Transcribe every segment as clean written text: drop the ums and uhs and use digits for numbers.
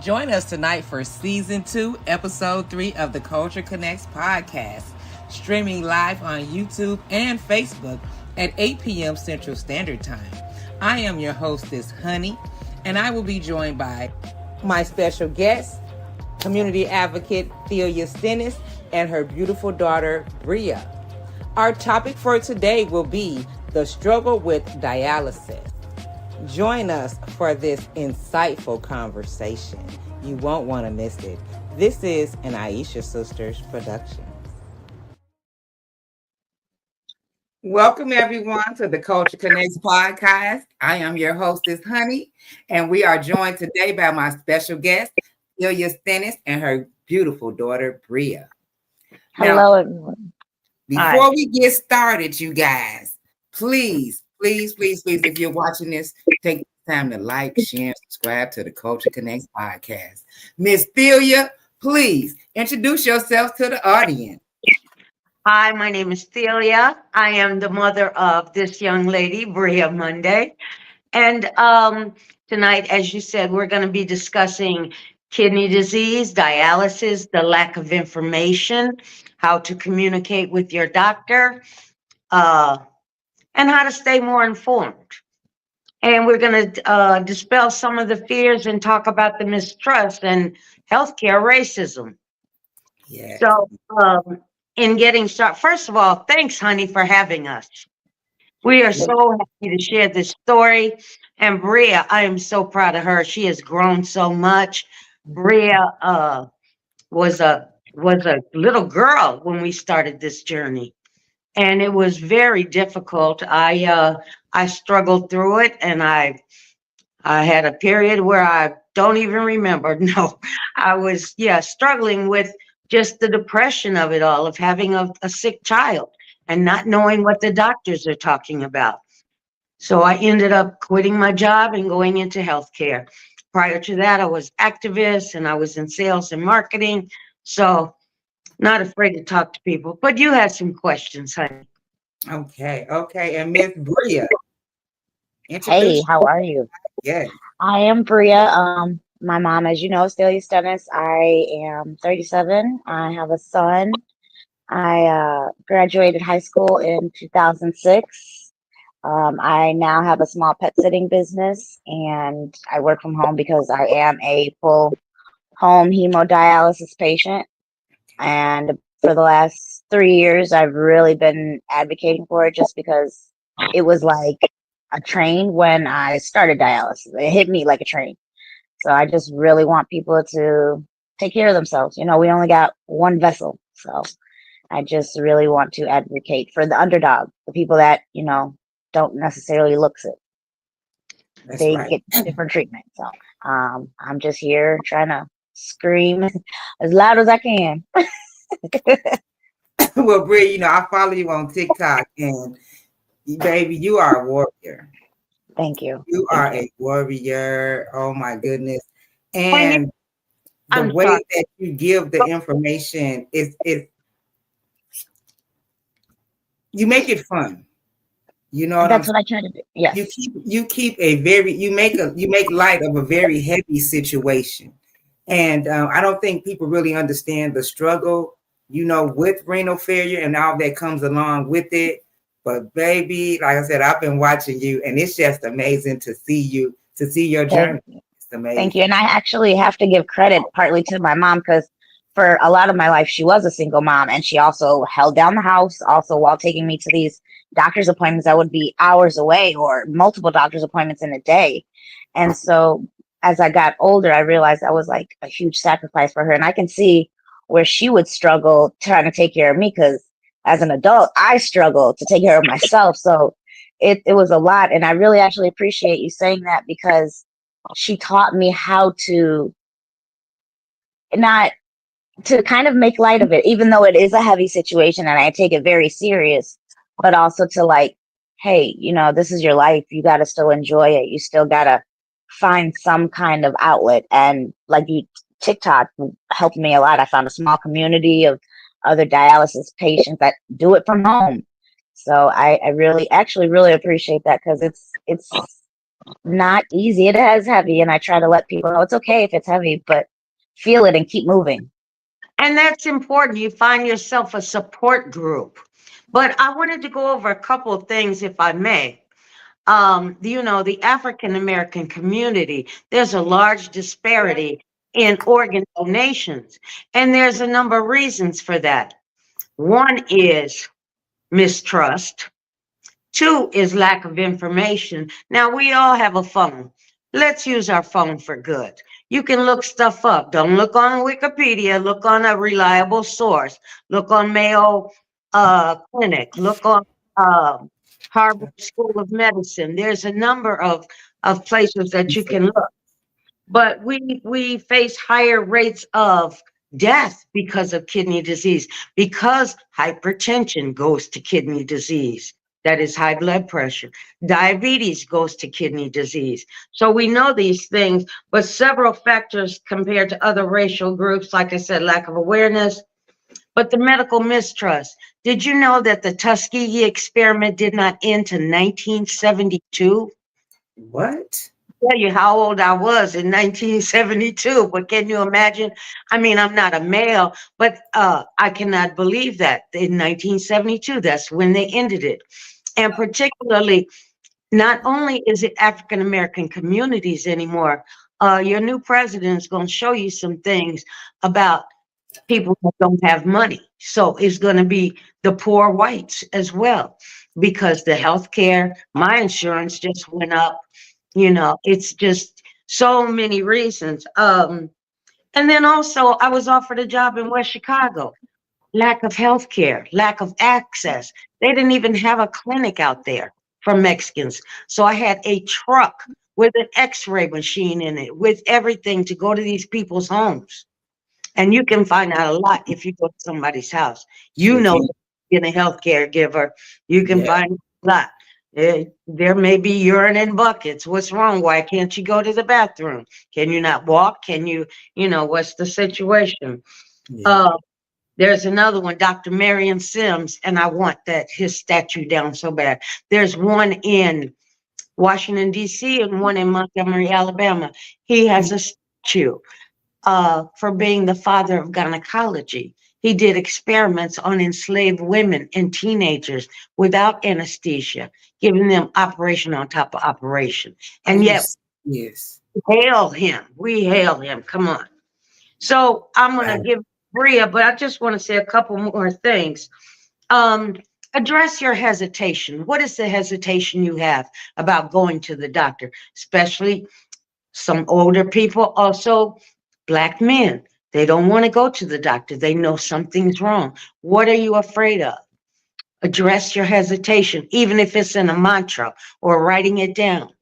Join us tonight for Season 2, Episode 3 of the Culture Connects podcast, streaming live on YouTube and Facebook at 8 p.m. Central Standard Time. I am your hostess, Honey, and I will be joined by my special guest, community advocate Thelia Stennis, and her beautiful daughter, Breah. Our topic for today will be the struggle with dialysis. Join us for this insightful conversation. You won't want to miss it. This is an Aisha Sisters production. Welcome, everyone, to the Culture Connects podcast. I am your hostess, Honey, and we are joined today by my special guest, Thelia Stennis, and her beautiful daughter, Breah. Hello, everyone. Before we get started, you guys, please, if you're watching this, take time to like, share, and subscribe to the Culture Connects podcast. Miss Thelia, please introduce yourself to the audience. Hi, my name is Thelia. I am the mother of this young lady, Breah Monday. And tonight, as you said, we're going to be discussing kidney disease, dialysis, the lack of information, how to communicate with your doctor, and how to stay more informed. And we're going to dispel some of the fears and talk about the mistrust and healthcare racism. Yeah. So, in getting started, first of all, thanks, Honey, for having us. We are so happy to share this story. And Breah, I am so proud of her. She has grown so much. Breah was a little girl when we started this journey, and it was very difficult. I struggled through it, and I had a period where I don't even remember. No, I was struggling with just the depression of it all, of having a sick child and not knowing what the doctors are talking about. So I ended up quitting my job and going into healthcare. Prior to that, I was activist and I was in sales and marketing. So not afraid to talk to people. But you had some questions, honey. Okay. And Miss Breah. Hey, how are you? Yeah. I am Breah. My mom, as you know, is Thelia Stennis. I am 37. I have a son. I graduated high school in 2006. I now have a small pet sitting business, and I work from home because I am a full home hemodialysis patient. And for the last 3 years, I've really been advocating for it just because it was like a train when I started dialysis. It hit me like a train. So I just really want people to take care of themselves. You know, we only got one vessel. So I just really want to advocate for the underdog, the people that, you know, don't necessarily look sick. They get different treatment. So I'm just here trying to scream as loud as I can. Well, Breah, you know, I follow you on TikTok, and baby, you are a warrior. Thank you. You are a warrior. Oh my goodness. And the way that you give the information is you make it fun. You know that's what I try to do. Yes. You make light of a very heavy situation. And I don't think people really understand the struggle, you know, with renal failure and all that comes along with it. But baby, like I said, I've been watching you, and it's just amazing to see your journey. It's amazing. Thank you. And I actually have to give credit partly to my mom, because for a lot of my life, she was a single mom, and she also held down the house. Also, while taking me to these doctor's appointments that would be hours away, or multiple doctor's appointments in a day. And so as I got older, I realized that was like a huge sacrifice for her. And I can see where she would struggle trying to take care of me, because as an adult, I struggled to take care of myself. So it was a lot. And I really actually appreciate you saying that, because she taught me how to not to kind of make light of it, even though it is a heavy situation and I take it very serious, but also to like, hey, you know, this is your life. You got to still enjoy it. You still got to find some kind of outlet. And like TikTok helped me a lot. I found a small community of other dialysis patients that do it from home. So I really appreciate that, because it's Not easy. It is heavy, and I try to let people know it's okay if it's heavy, but feel it and keep moving. And that's important. You find yourself a support group. But I wanted to go over a couple of things, if I may. The African American community, there's a large disparity in organ donations. And there's a number of reasons for that. One is mistrust. Two is lack of information. Now, we all have a phone. Let's use our phone for good. You can look stuff up. Don't look on Wikipedia. Look on a reliable source. Look on Mayo Clinic. Look on Harvard School of Medicine. There's a number of places that you can look. But we face higher rates of death because of kidney disease, because hypertension goes to kidney disease. That is high blood pressure. Diabetes goes to kidney disease. So we know these things, but several factors compared to other racial groups, like I said, lack of awareness, but the medical mistrust. Did you know that the Tuskegee experiment did not end to 1972? What? Tell you how old I was in 1972, but can you imagine? I mean, I'm not a male, but I cannot believe that in 1972, that's when they ended it. And particularly, not only is it African American communities anymore, your new president is going to show you some things about people that don't have money. So it's going to be the poor whites as well, because the health care, my insurance just went up. It's just so many reasons. And then also, I was offered a job in West Chicago. Lack of health care, lack of access. They didn't even have a clinic out there for Mexicans. So I had a truck with an x-ray machine in it, with everything to go to these people's homes. And you can find out a lot if you go to somebody's house. Sure can. Being a health caregiver, you can Yeah. find a lot. There may be urine in buckets. What's wrong? Why can't you go to the bathroom? Can you not walk? Can you, what's the situation? Yeah. There's another one, Dr. Marion Sims, and I want his statue down so bad. There's one in Washington, D.C., and one in Montgomery, Alabama. He has a statue for being the father of gynecology. He did experiments on enslaved women and teenagers without anesthesia, giving them operation on top of operation. And yet, yes, we hail him. Come on. So I'm going to give Breah, but I just want to say a couple more things. Address your hesitation. What is the hesitation you have about going to the doctor, especially some older people, also Black men? They don't want to go to the doctor. They know something's wrong. What are you afraid of? Address your hesitation, even if it's in a mantra or writing it down.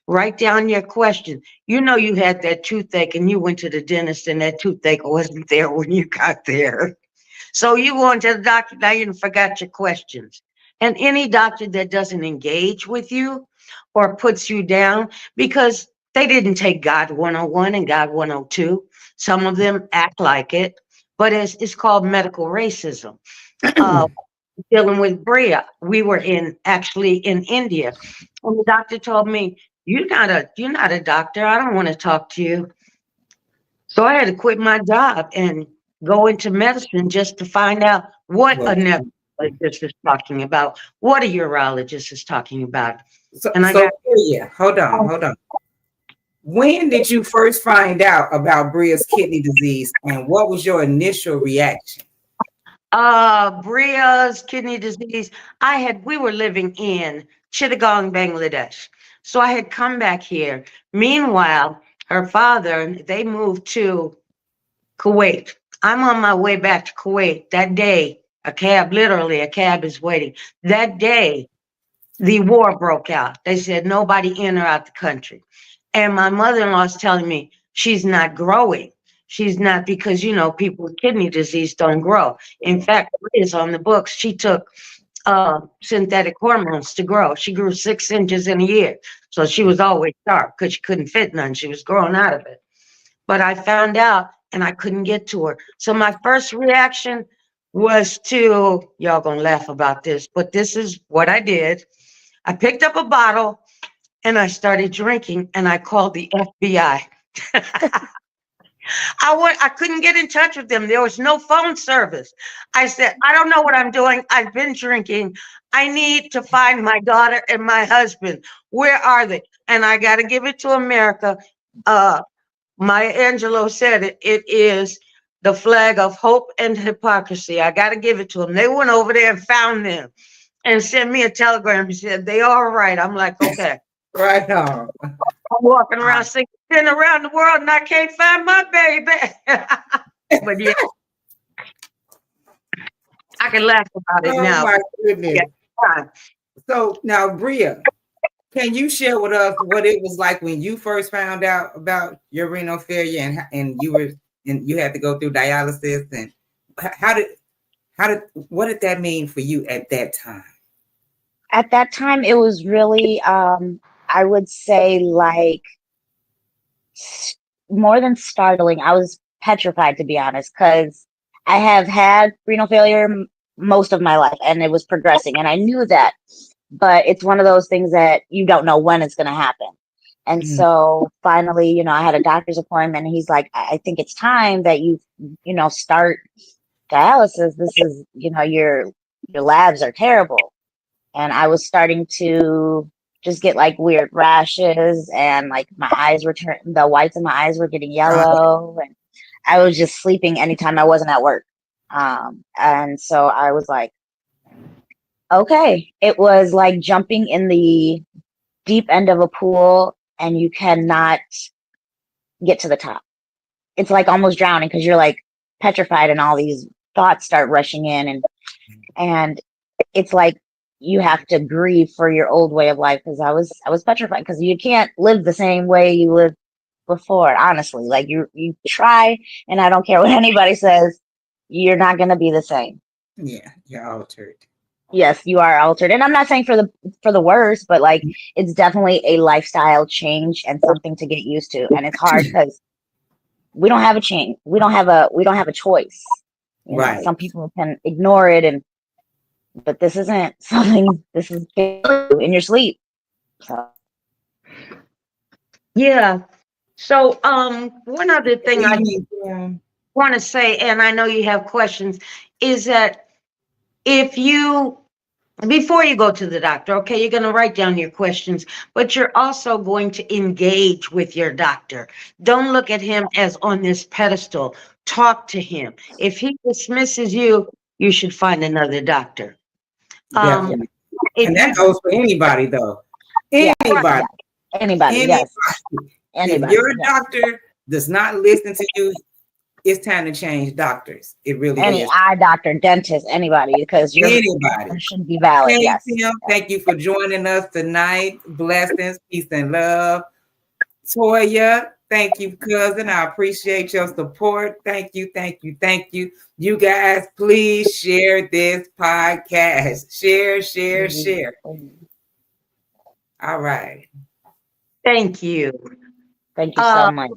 Write down your question. You know you had that toothache and you went to the dentist and that toothache wasn't there when you got there. So you going to the doctor, now you forgot your questions. And any doctor that doesn't engage with you or puts you down, because they didn't take God 101 and God 102. Some of them act like it, but it's called medical racism. Dealing with Breah, we were actually in India, and the doctor told me, you're not a doctor. I don't want to talk to you. So I had to quit my job and go into medicine just to find out what a nephrologist is talking about, what a urologist is talking about. Yeah, hold on. When did you first find out about Breah's kidney disease, and what was your initial reaction? Breah's kidney disease. We were living in Chittagong, Bangladesh. So I had come back here. Meanwhile, her father, they moved to Kuwait. I'm on my way back to Kuwait. That day, a cab is waiting. That day, the war broke out. They said nobody in or out the country. And my mother-in-law is telling me she's not growing. She's not, because, people with kidney disease don't grow. In fact, it is on the books. She took synthetic hormones to grow. She grew 6 inches in a year. So she was always sharp because she couldn't fit none. She was growing out of it. But I found out and I couldn't get to her. So my first reaction was y'all gonna laugh about this, but this is what I did. I picked up a bottle and I started drinking, and I called the FBI. I couldn't get in touch with them. There was no phone service. I said, I don't know what I'm doing. I've been drinking. I need to find my daughter and my husband. Where are they? And I got to give it to America. Maya Angelou said it. It is the flag of hope and hypocrisy. I got to give it to them. They went over there and found them and sent me a telegram. He said, they are right. I'm like, okay. Right on. I'm walking around singing, been around the world and I can't find my baby. But yeah, I can laugh about it now. Oh my goodness. Yeah. So now, Breah, can you share with us what it was like when you first found out about your renal failure and you had to go through dialysis, and what did that mean for you at that time? At that time, it was really, I would say, like, more than startling. I was petrified, to be honest, because I have had renal failure most of my life, and it was progressing, and I knew that. But it's one of those things that you don't know when it's going to happen. And so finally, you know, I had a doctor's appointment, and he's like, I think it's time that you know, start dialysis. This is, you know, your labs are terrible. And I was starting to just get like weird rashes, and like my eyes were the whites of my eyes were getting yellow, and I was just sleeping anytime I wasn't at work. And so I was like, okay, it was like jumping in the deep end of a pool and you cannot get to the top. It's like almost drowning because you're like petrified and all these thoughts start rushing in, and it's like you have to grieve for your old way of life, because I was petrified because you can't live the same way you lived before, honestly. Like you try, and I don't care what anybody says, you're not going to be the same. Yeah, you're altered. Yes, you are altered. And I'm not saying for the worse, but like it's definitely a lifestyle change and something to get used to. And it's hard because we don't have a change. We don't have a choice. You know, some people can ignore it, but this isn't something, this is in your sleep. So yeah. So one other thing I want to say, and I know you have questions, is that before you go to the doctor, okay, you're going to write down your questions, but you're also going to engage with your doctor. Don't look at him as on this pedestal. Talk to him. If he dismisses you, you should find another doctor. Definitely. And that goes for anybody, though. Anybody. Anybody, yes. If your doctor does not listen to you, it's time to change doctors. It really is. Eye doctor, dentist, anybody, because anybody should be valid. Hey, yes. Tim, thank you for joining us tonight. Blessings, peace, and love. Toya, thank you, cousin. I appreciate your support. Thank you, thank you, thank you. You guys, please share this podcast. Share. All right. Thank you. Thank you so much.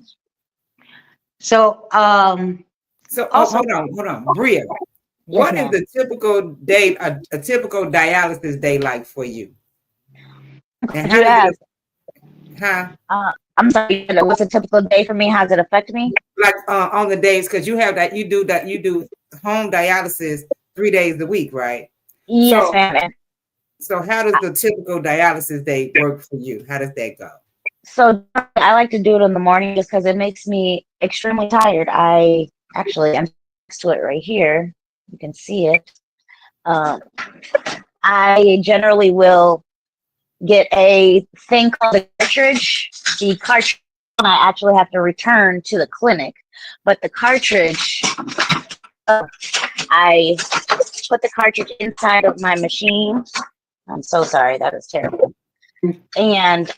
So, hold on, Breah. What is the typical day, a typical dialysis day like for you? And I'm sorry. What's a typical day for me? How does it affect me? Like on the days, because you do home dialysis 3 days a week, right? Yes, ma'am. So how does the typical dialysis day work for you? How does that go? So I like to do it in the morning just because it makes me extremely tired. I'm next to it right here. You can see it. I generally will get a thing called a cartridge. The cartridge I actually have to return to the clinic, but the cartridge, I put the cartridge inside of my machine. I'm so sorry, that is terrible. And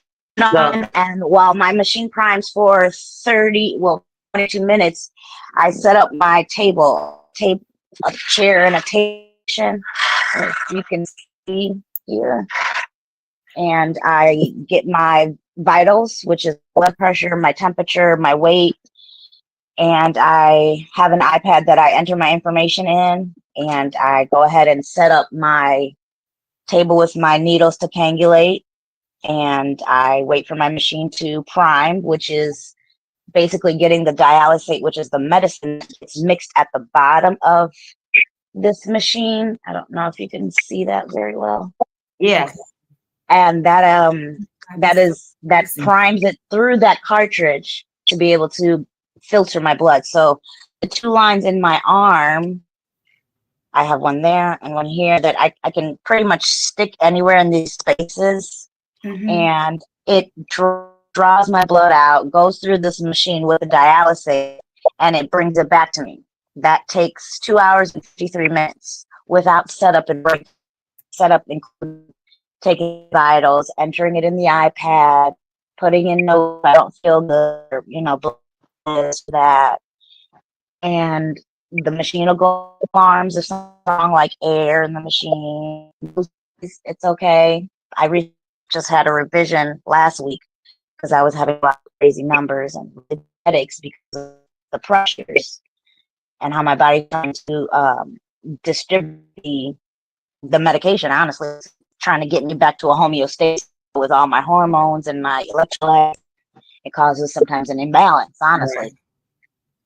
while my machine primes for 22 minutes, I set up my table, a chair and a station, as you can see here. And I get my vitals, which is blood pressure, my temperature, my weight, and I have an iPad that I enter my information in, and I go ahead and set up my table with my needles to cannulate. and I wait for my machine to prime, which is basically getting the dialysate, which is the medicine. It's mixed at the bottom of this machine. I don't know if you can see that very well. Yes. And that primes it through that cartridge to be able to filter my blood. So the 2 lines in my arm, I have one there and one here that I can pretty much stick anywhere in these spaces, and it draws my blood out, goes through this machine with the dialysate, and it brings it back to me. That takes 2 hours and 53 minutes without setup and break. Setup includes taking vitals, entering it in the iPad, putting in notes, I don't feel good, this, that. And the machine will go alarms if something like air in the machine. It's okay. I just had a revision last week because I was having a lot of crazy numbers and headaches because of the pressures and how my body's trying to distribute the medication. Honestly, it's trying to get me back to a homeostasis with all my hormones and my electrolytes. It causes sometimes an imbalance, honestly.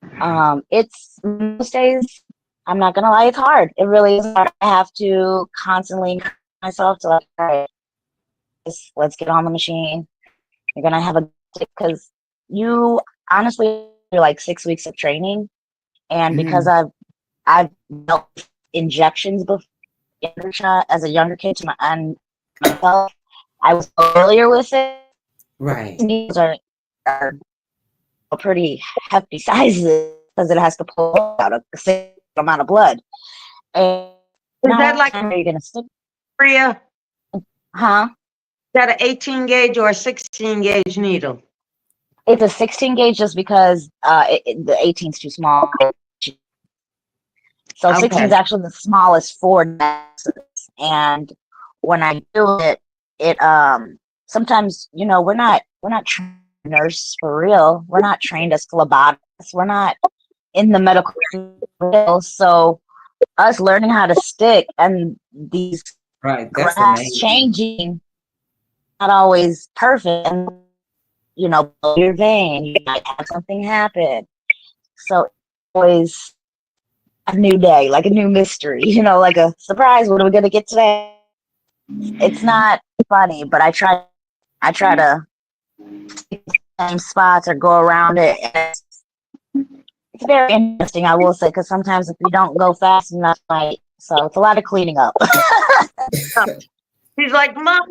Right. It's most days, I'm not gonna lie, it's hard. It really is hard. I have to constantly encourage myself to, like, all right, let's get on the machine. You're gonna have a, because you honestly, you're like 6 weeks of training, and because I've dealt with injections before as a younger kid to myself, I was familiar with it. Right. Needles are a pretty hefty sizes because it has to pull out a certain amount of blood. And is that like, are you gonna stick? Breah? Huh? Is that an 18 gauge or a 16 gauge needle? It's a 16 gauge just because the 18 is too small. So 16 is actually the smallest for dialysis. And when I do it, sometimes, we're not trained nurse for real. We're not trained as phlebotomists. We're not in the medical field. So us learning how to stick and these graphs changing, not always perfect. And, your vein, you might have something happen. So always a new day, like a new mystery, like a surprise. What are we going to get today? It's not funny, but I try to stick to the same spots or go around it. It's very interesting, I will say, because sometimes if you don't go fast enough, so it's a lot of cleaning up. He's like, mom,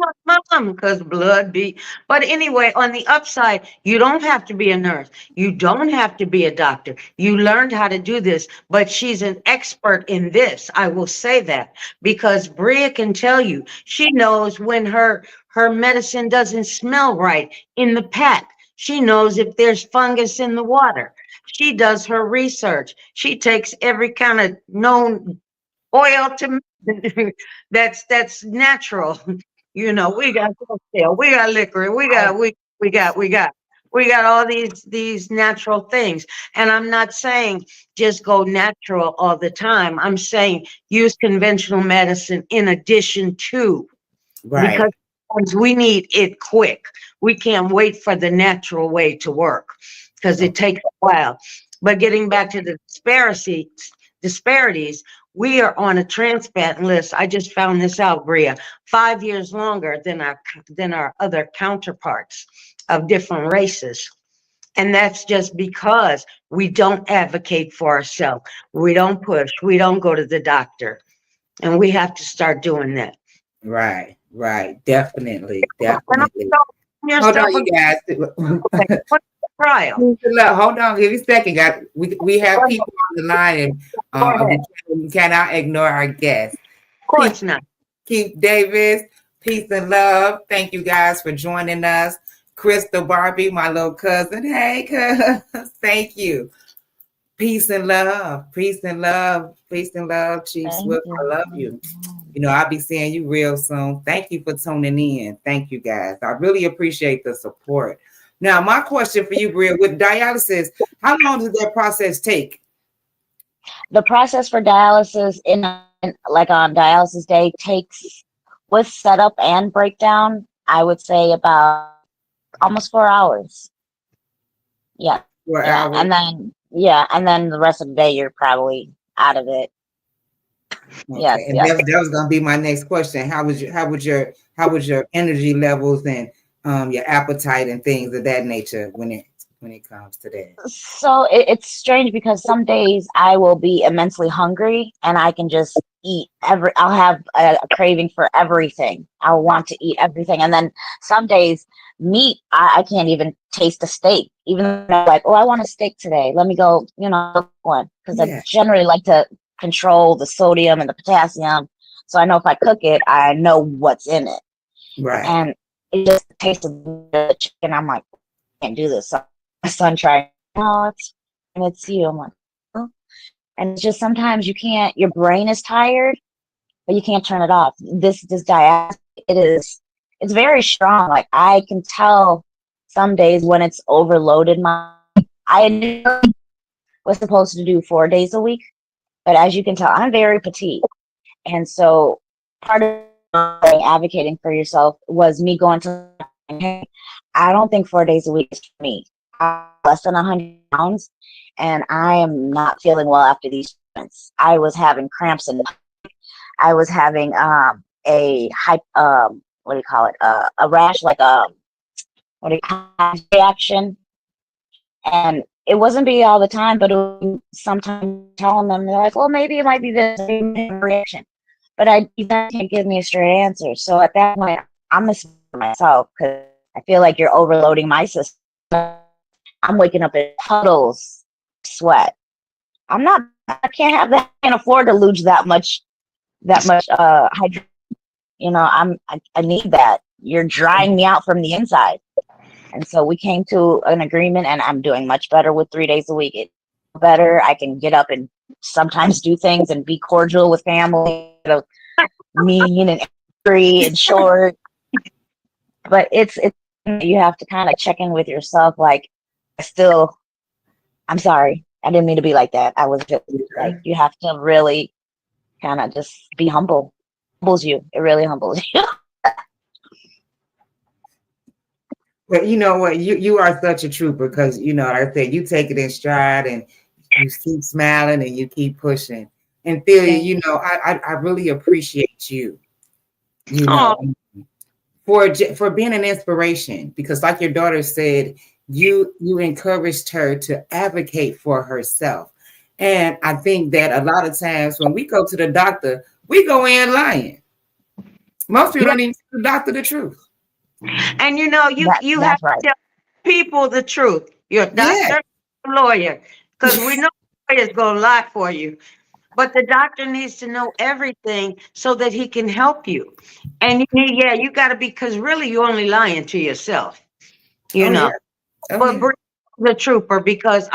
because blood be. But anyway, on the upside, you don't have to be a nurse. You don't have to be a doctor. You learned how to do this, but she's an expert in this. I will say that because Breah can tell you, she knows when her medicine doesn't smell right in the pack. She knows if there's fungus in the water. She does her research. She takes every kind of known oil to that's natural. We got cocktail, we got liquor, we got all these natural things. And I'm not saying just go natural all the time. I'm saying use conventional medicine in addition to, because we need it quick. We can't wait for the natural way to work because it takes a while. But getting back to the disparities, we are on a transplant list. I just found this out, Breah, 5 years longer than our other counterparts of different races. And that's just because we don't advocate for ourselves. We don't push. We don't go to the doctor. And we have to start doing that. Right. Definitely. Hold on, you guys. Trial. Hold on, give me a second, guys. We have people on the line, and we cannot ignore our guests. Of course not. Keith Davis, peace and love. Thank you guys for joining us. Crystal Barbie, my little cousin. Hey, cuz. Thank you. Peace and love. Peace and love. Peace and love, Chief Swift. I love you. I'll be seeing you real soon. Thank you for tuning in. Thank you, guys. I really appreciate the support. Now, my question for you, Breah, with dialysis, how long does that process take? The process for dialysis on dialysis day takes, with setup and breakdown, I would say about almost 4 hours. Yeah. 4 hours. Yeah. And then the rest of the day you're probably out of it. Yes, Okay, and yes. that was gonna be my next question. How was your energy levels and your appetite and things of that nature when it comes to that? So it's strange because some days I will be immensely hungry and I can just eat I'll have a craving for everything. I'll want to eat everything. And then some days meat, I can't even taste a steak, even though I'm like, oh, I want a steak today. Let me go, look for one. Because I Yeah, generally like to control the sodium and the potassium. So I know if I cook it, I know what's in it. right. And it just tasted good chicken. I'm like, I can't do this. So my son tried, oh, it's you. I'm like, oh. And it's just sometimes you can't, your brain is tired, but you can't turn it off. This dialysis, it's very strong. Like I can tell some days when it's overloaded. I initially was supposed to do 4 days a week, but as you can tell, I'm very petite. And so part of advocating for yourself was me going to, hey, I don't think 4 days a week is for me. I'm less than 100 pounds, and I am not feeling well after these treatments. I was having cramps, and I was having a what do you call it? A rash, like a what do you call it? Reaction, and it wasn't be all the time, but it was sometimes telling them they're like, well, maybe it might be this reaction, but you guys can't give me a straight answer. So at that point, I'm listening to myself because I feel like you're overloading my system. I'm waking up in puddles, sweat. I'm not. I can't have that. I can't afford to lose that much hydration. I need that. You're drying me out from the inside. And so we came to an agreement, and I'm doing much better with 3 days a week. It's better. I can get up and sometimes do things and be cordial with family, mean and angry and short. But it's you have to kind of check in with yourself. Like, I'm sorry. I didn't mean to be like that. I was just like, you have to really kind of just be humble. Humbles you. It really humbles you. But you know what? You are such a trooper because like I said, you take it in stride and you keep smiling and you keep pushing. And Thelia, I really appreciate you. You Oh, know, for being an inspiration because, like your daughter said, you encouraged her to advocate for herself. And I think that a lot of times when we go to the doctor, we go in lying. Most people yeah. don't even tell the doctor the truth. And you have That's right. to tell people the truth. You're a Yeah, doctor, a lawyer, because we know lawyers gonna lie for you. But the doctor needs to know everything so that he can help you. And you got to be, because really you're only lying to yourself, you oh yeah, know. oh But yeah. Breah was a trooper because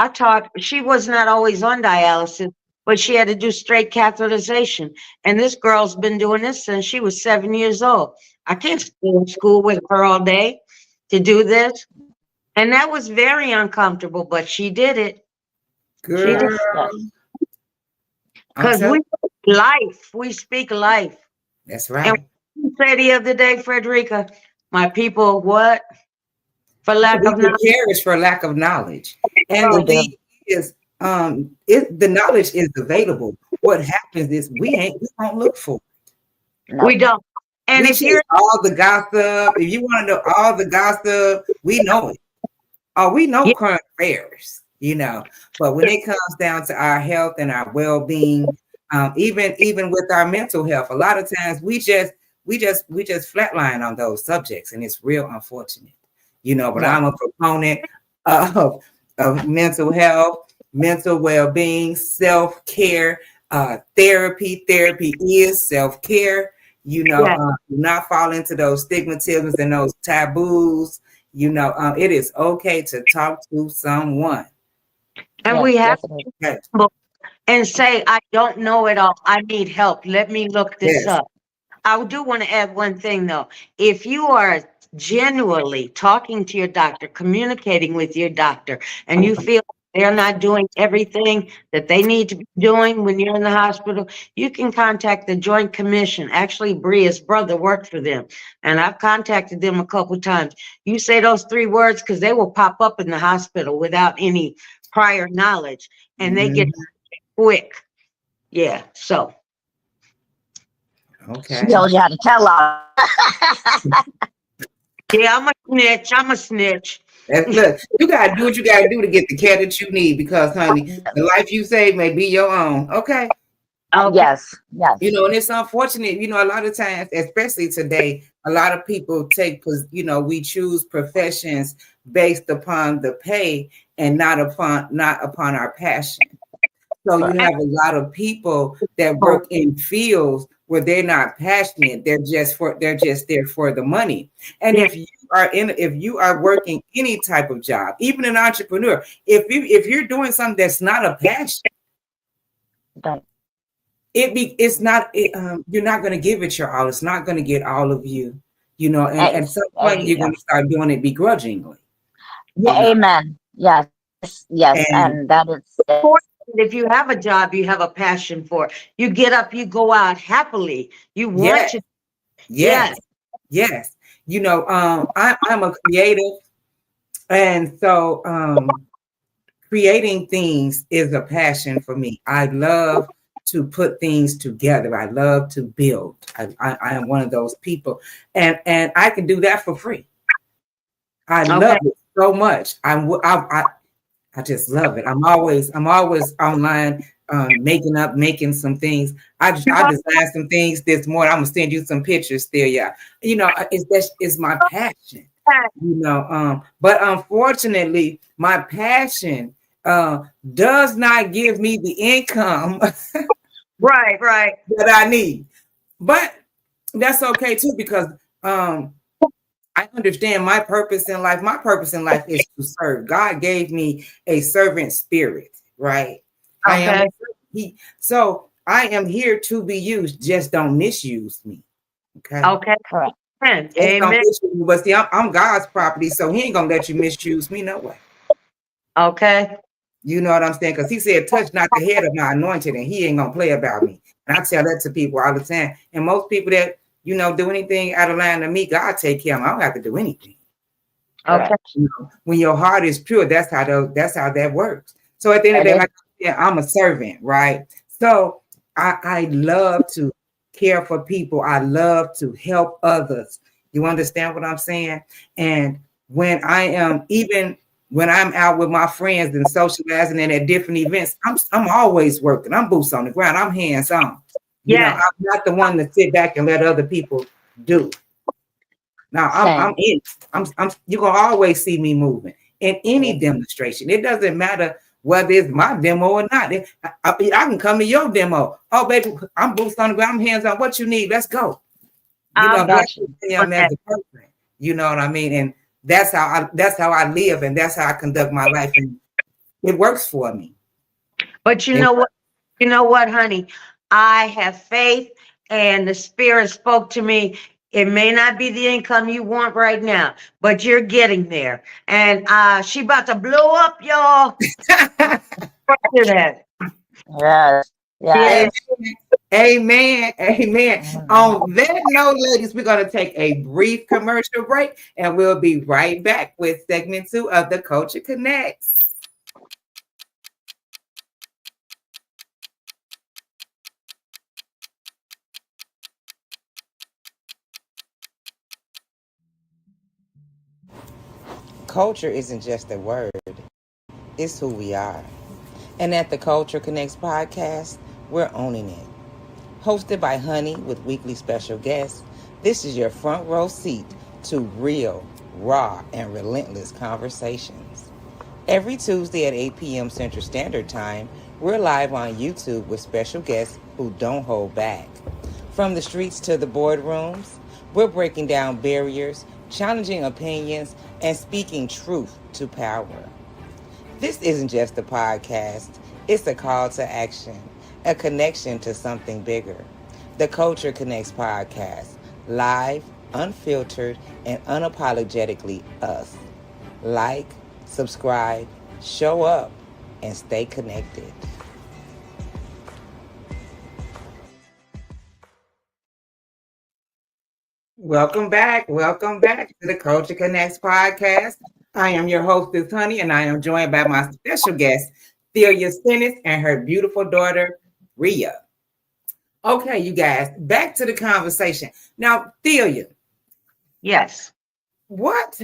she was not always on dialysis, but she had to do straight catheterization. And this girl's been doing this since she was 7 years old. I can't stay in school with her all day to do this. And that was very uncomfortable, but she did it. She did, Girl, Yes, yes. I'm because telling we speak life. that's And right. you say the other day, Friederica, my people, what? For lack We of get knowledge. perished for lack of knowledge. And We the thing do. is, the knowledge is available. What happens is we don't look for it. No. We don't. And We if chase you're, all the gossip. If you want to know all the gossip, we know it. Oh, we know yeah, current affairs. But when it comes down to our health and our well-being, even with our mental health, a lot of times we just flatline on those subjects, and it's real unfortunate. But Yeah. I'm a proponent of mental health, mental well-being, self-care, therapy. Therapy is self-care. yeah. Do not fall into those stigmatisms and those taboos. It is okay to talk to someone. And Yes. we have Yes, it is. Yes, to and say, I don't know it all. I need help. Let me look this yes, up. I do want to add one thing though. If you are genuinely talking to your doctor, communicating with your doctor, and you feel they're not doing everything that they need to be doing when you're in the hospital, you can contact the Joint Commission. Actually, Breah's brother worked for them, and I've contacted them a couple times. You say those 3 words because they will pop up in the hospital without any prior knowledge, and they get quick. Yeah, so. She Okay. told you how to tell her. Yeah, I'm a snitch. Look, you gotta do what you gotta do to get the care that you need because, honey, the life you save may be your own. Okay. Okay. Yes. And it's unfortunate, a lot of times, especially today, a lot of people we choose professions based upon the pay and not upon our passion. So you have a lot of people that work in fields where they're not passionate. They're just there for the money. And Yeah. if you are working any type of job, even an entrepreneur, if you're doing something that's not a passion, Right. you're not going to give it your all. It's not going to get all of you, and at some point you're going to start doing it begrudgingly. Amen. Yes. And that is. If you have a job, you have a passion for it. You get up, you go out happily. You want to. Yes. I'm a creative, and so creating things is a passion for me. I love to put things together. I love to build. I am one of those people, and I can do that for free. I love it so much. I just love it. I'm always online, making some things. I designed some things this morning. I'm gonna send you some pictures still. Yeah, it's my passion. But unfortunately, my passion does not give me the income right that I need. But that's okay too, because I understand my purpose in life. My purpose in life is to serve. God gave me a servant spirit, right? Okay. So I am here to be used. Just don't misuse me. Okay. Correct. Amen. But see, I'm God's property, so He ain't gonna let you misuse me no way. Okay. You know what I'm saying? Because He said, "Touch not the head of my anointed," and He ain't gonna play about me. And I tell that to people all the time. And most people that do anything out of line to me, God take care of them. I don't have to do anything. Okay. When your heart is pure, that's how that works. So at the end of the day, like I said, I'm a servant, right? So I love to care for people. I love to help others. You understand what I'm saying? And when I'm out with my friends and socializing and at different events, I'm always working. I'm boots on the ground. I'm hands on. I'm not the one to sit back and let other people do. Now I'm in. You're gonna always see me moving in any demonstration. It doesn't matter whether it's my demo or not. I can come to your demo. Oh, baby, I'm boots on the ground. I'm hands on. What you need? Let's go. I'm as a person. You know what I mean? And that's how I live, and that's how I conduct my life, and it works for me. But you know what, honey? I have faith, and the Spirit spoke to me. It may not be the income you want right now, but you're getting there. And she about to blow up, y'all. Yes. Amen. On that note, ladies, we're going to take a brief commercial break, and we'll be right back with segment 2 of the Culture Connects. Culture isn't just a word, it's who we are. And at the Culture Connects podcast, we're owning it. Hosted by Honey with weekly special guests, this is your front row seat to real, raw, and relentless conversations. Every Tuesday at 8 p.m. Central Standard Time, we're live on YouTube with special guests who don't hold back. From the streets to the boardrooms, we're breaking down barriers, challenging opinions, and speaking truth to power. This isn't just a podcast, it's a call to action, a connection to something bigger. The Culture Connects podcast, live, unfiltered, and unapologetically us. Like, subscribe, show up, and stay connected. Welcome back. Welcome back to the Culture Connects podcast. I am your hostess, Honey, and I am joined by my special guest, Thelia Stennis, and her beautiful daughter, Breah. Okay, you guys, back to the conversation. Now, Thelia. Yes. What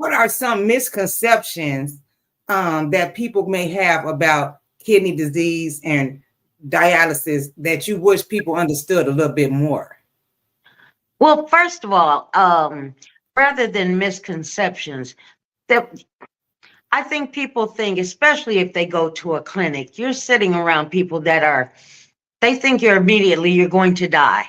are some misconceptions that people may have about kidney disease and dialysis that you wish people understood a little bit more? Well, first of all, rather than misconceptions, that I think people think, especially if they go to a clinic, you're sitting around people they think you're going to die,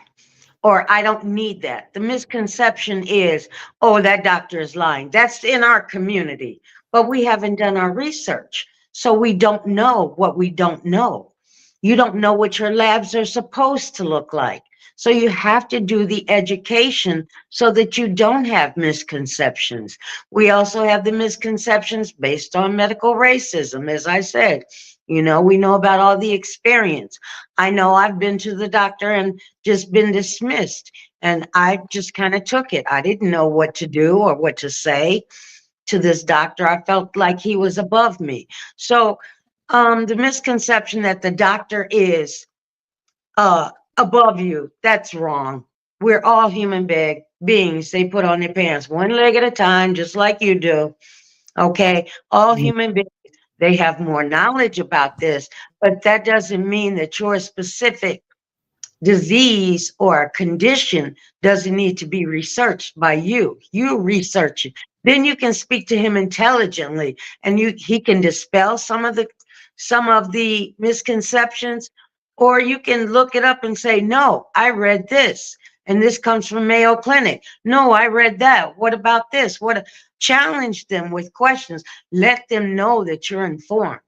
or I don't need that. The misconception is, oh, that doctor is lying. That's in our community, but we haven't done our research. So we don't know what we don't know. You don't know what your labs are supposed to look like. So you have to do the education so that you don't have misconceptions. We also have the misconceptions based on medical racism, as I said. We know about all the experience. I know I've been to the doctor and just been dismissed, and I just kind of took it. I didn't know what to do or what to say to this doctor. I felt like he was above me. So the misconception that the doctor is above you, that's wrong. We're all human beings. They put on their pants one leg at a time, just like you do. Okay, all human beings. They have more knowledge about this, but that doesn't mean that your specific disease or condition doesn't need to be researched by you. You research it. Then you can speak to him intelligently, and he can dispel some of the misconceptions, or you can look it up and say, no, I read this, and this comes from Mayo Clinic. No, I read that. What about this? Challenge them with questions. Let them know that you're informed.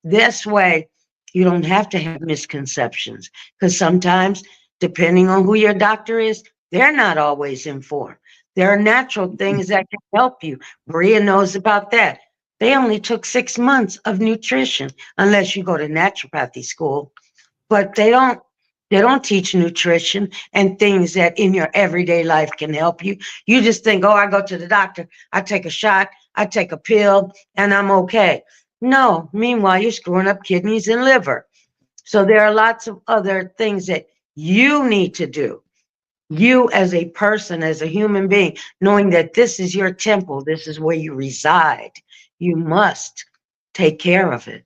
This way, you don't have to have misconceptions, because sometimes, depending on who your doctor is, they're not always informed. There are natural things that can help you. Breah knows about that. They only took 6 months of nutrition, unless you go to naturopathy school. But they don't teach nutrition and things that in your everyday life can help you. You just think, oh, I go to the doctor, I take a shot, I take a pill, and I'm okay. No, meanwhile, you're screwing up kidneys and liver. So there are lots of other things that you need to do. You as a person, as a human being, knowing that this is your temple, this is where you reside. You must take care of it.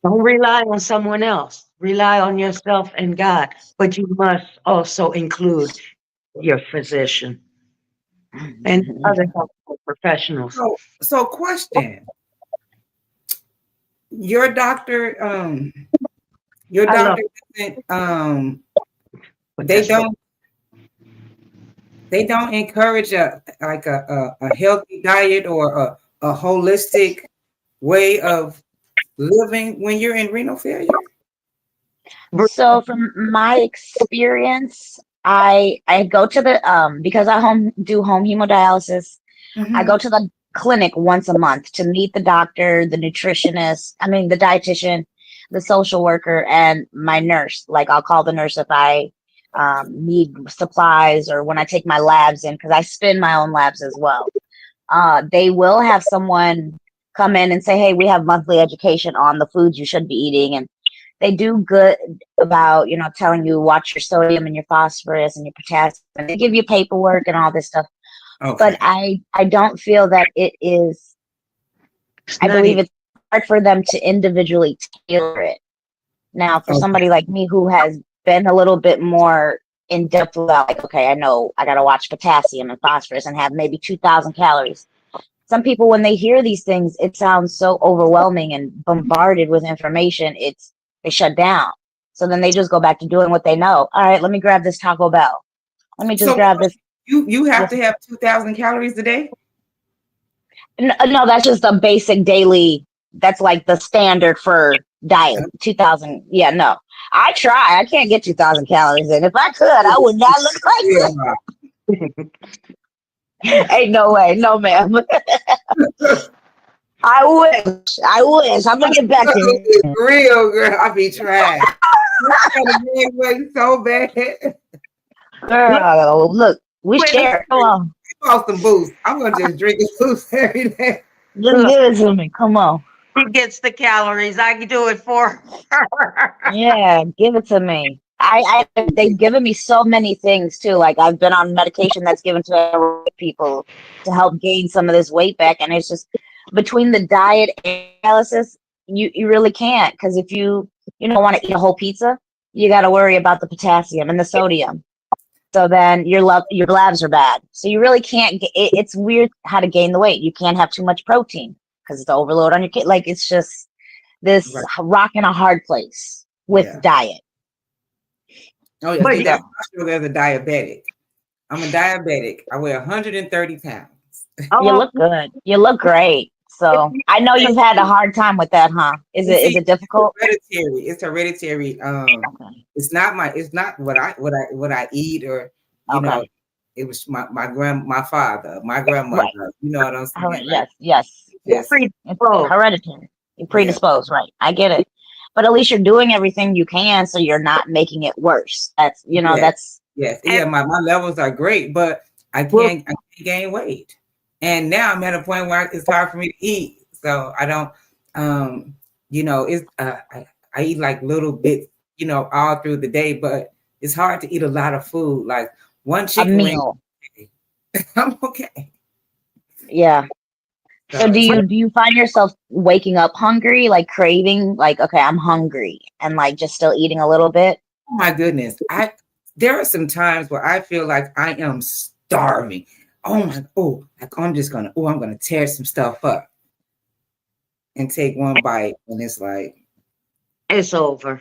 Don't rely on someone else. Rely on yourself and God, but you must also include your physician and other healthcare professionals. So question. Your doctor doesn't they don't encourage a healthy diet or a holistic way of living when you're in renal failure? So from my experience, I go to the because I do home hemodialysis. Mm-hmm. I go to the clinic once a month to meet the doctor, the nutritionist, the dietitian, the social worker, and my nurse. Like, I'll call the nurse if I need supplies, or when I take my labs in, because I spin my own labs as well. They will have someone come in and say, hey, we have monthly education on the foods you should be eating. And they do good about, telling you watch your sodium and your phosphorus and your potassium. And they give you paperwork and all this stuff. Okay. But I don't feel that it is, I believe it's hard for them to individually tailor it. Now, for somebody like me who has been a little bit more in depth about, like, okay, I know I got to watch potassium and phosphorus and have maybe 2,000 calories. Some people, when they hear these things, it sounds so overwhelming and bombarded with information. They shut down. So then they just go back to doing what they know. All right, let me grab this Taco Bell. Let me just grab this. You have to have 2,000 calories a day? No, that's just a basic daily. That's like the standard for diet. 2,000. Yeah, no. I try. I can't get 2,000 calories in. If I could, I would not look like that. Ain't no way. No, ma'am. I wish. I'm gonna get back to It's him. real, girl. I be trying. I'm trying to gain weight so bad. Look, Girl, look, we wait, share. Come on. Off some boost. I'm gonna just drink a boost every day. Just look, give it to me. Come on. she gets the calories. I can do it for her. Yeah, give it to me. They've given me so many things too. Like I've been on medication that's given to people to help gain some of this weight back, and it's just between the diet and dialysis, you really can't because if you don't want to eat a whole pizza, you got to worry about the potassium and the sodium. So then your labs are bad. So you really can't get. It's weird how to gain the weight. You can't have too much protein because it's overload on your kid. Like it's just this Right. rock in a hard place with Yeah. diet. Oh yeah. But See, yeah, that's why there's a diabetic. I'm a diabetic. I weigh 130 pounds. You oh, look good. You look great. So I know you've had a hard time with that, huh? Is You see, it difficult? hereditary. It's hereditary. Okay. It's not what I eat or you know. Okay. It was my father, my grandmother. Right. You know what I'm saying? Like Yes. just It's predisposed. hereditary. You're yeah, predisposed, right? I get it. But at least you're doing everything you can so you're not making it worse. That's yes, that's yes, And yeah. My levels are great, but well, I can't gain weight. And now I'm at a point where it's hard for me to eat. So I don't. It's I eat like little bits, all through the day, but it's hard to eat a lot of food. Like one a chicken wing, meal. I'm okay. Yeah. So So it's do you find yourself waking up hungry, like craving, like, okay, I'm hungry and like just still eating a little bit? oh my goodness. There are some times where I feel like I am starving. I'm gonna tear some stuff up and take one bite, and it's like, it's over.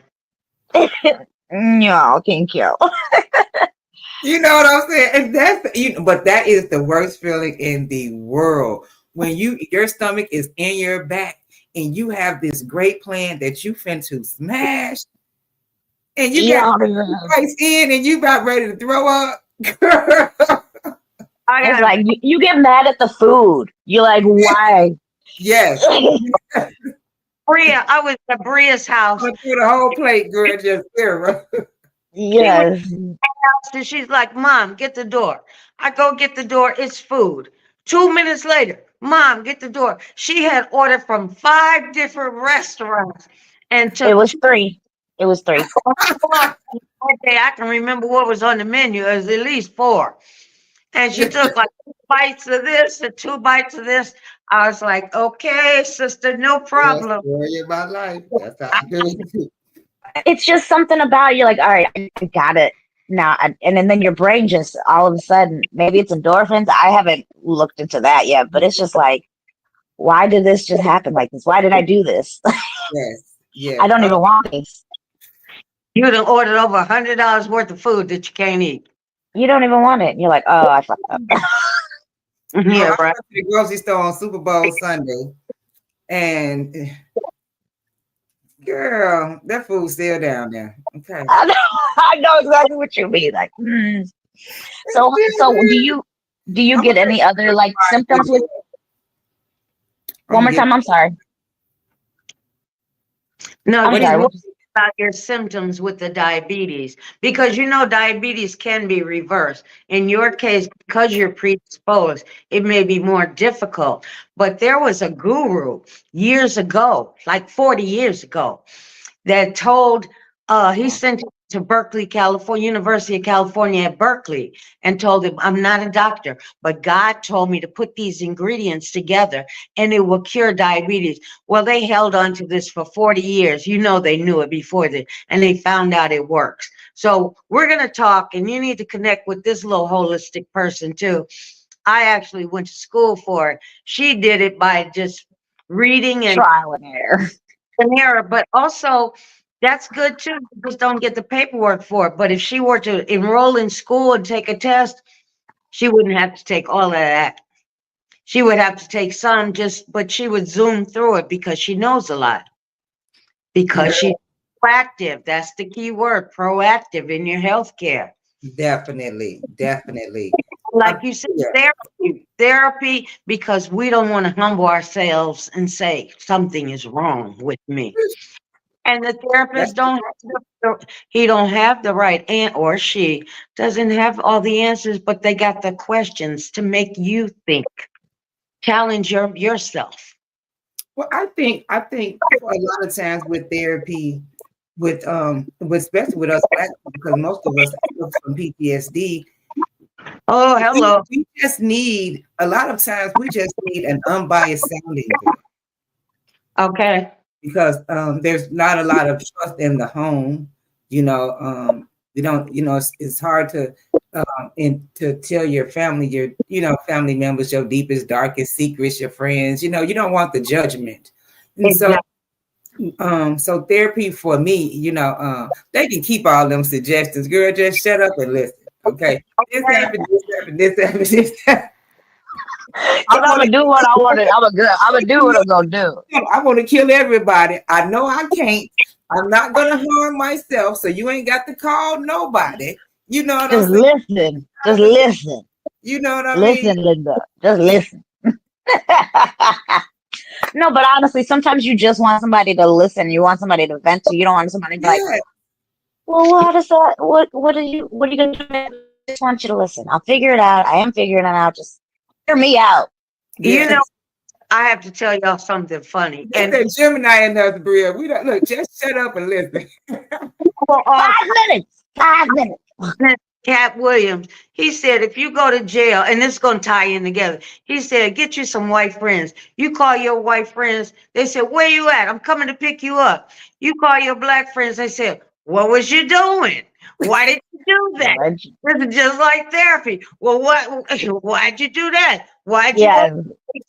No, thank you. you know what I'm saying? And but that is the worst feeling in the world when your stomach is in your back and you have this great plan that you finna smash, and you got Yeah, bites in, and you about ready to throw up. Girl. I it's have like you get mad at the food. You're like, why? Yes. Breah. I was at Breah's house. Went through the whole plate, girl, just there. She was Yes. out and she's like, "Mom, get the door." I go get the door. It's food. 2 minutes later, Mom, get the door. She had ordered from 5 different restaurants and It took was 2 3. It was 3. more. One day I can remember what was on the menu. It was at least 4. And she took like 2 bites of this and 2 bites of this. I was like, okay, sister, no That's problem. the story of my life. That's how I do it too. It's just something about you're like, all right, I got it now, and then your brain just all of a sudden, maybe it's endorphins. I haven't looked into that yet, but it's just like, why did this just happen like this? Why did I do this? Yes, I yes. don't even want this. You done ordered over $100 worth of food that you can't eat. You don't even want it. You're like, oh, I fucked up. Girl, Yeah, I right. went to the grocery store on Super Bowl Sunday, and girl, that food's still down there. Okay. I know exactly what you mean. Like, It's still so there. do you I'm get gonna any other like symptoms with? I'm One gonna more get time. I'm sorry. No, I'm what she's sorry. is worried What you- about your symptoms with the diabetes because diabetes can be reversed. In your case, because you're predisposed, it may be more difficult. But there was a guru years ago, like 40 years ago, that told he sent him to Berkeley, California, University of California at Berkeley, and told him, "I'm not a doctor, but God told me to put these ingredients together and it will cure diabetes." Well, they held on to this for 40 years. They knew it before that, and they found out it works. So we're going to talk, and you need to connect with this little holistic person too. I actually went to school for it. She did it by just reading and trial and error. an error, but also that's good too. You just don't get the paperwork for it. But if she were to enroll in school and take a test, she wouldn't have to take all of that. She would have to take some but she would zoom through it because she knows a lot. Because she's proactive. That's the key word, proactive in your healthcare. definitely, definitely. like you said, Yeah. therapy, because we don't want to humble ourselves and say something is wrong with me. And the That's therapist don't have he don't have the right or she doesn't have all the answers, but they got the questions to make you think, challenge yourself. well, I think for a lot of times with therapy, with especially with us black people, because most of us suffer from PTSD, Oh, hello. we just need a lot of times we just need an unbiased sounding board Okay. because there's not a lot of trust in the home. You know, you don't. You know, it's hard to to tell your family, family members, your deepest, darkest secrets, your friends. You don't want the judgment, and so. Exactly. So therapy for me, they can keep all them suggestions. Girl, just shut up and listen. Okay. This happened, this happened, this happened, this happened. If I'm gonna do what I want to, I'm gonna do what I'm gonna do. I want to kill everybody. I know I can't. I'm not gonna harm myself, so you ain't got to call nobody. You know what I'm Just saying? listen. Just listen. You know what I mean? Listen, Linda. Just listen. No, but honestly, sometimes you just want somebody to listen. You want somebody to vent to. You don't want somebody to be like, Yeah. well, how does that? What are you gonna do? I just want you to listen. I'll figure it out. I am figuring it out. Just hear me out. You know, Yes. I have to tell y'all something funny. That's And that Gemini in us, Breah. We don't look. Just shut up and listen. well, 5 minutes. 5 minutes. Cat Williams, he said, if you go to jail, and this is going to tie in together, he said, get you some white friends. You call your white friends, they said, where you at? I'm coming to pick you up. You call your black friends, they said, what was you doing? Why did you do that? This is just like therapy. Well, why'd you do that? Why'd you Yeah. go?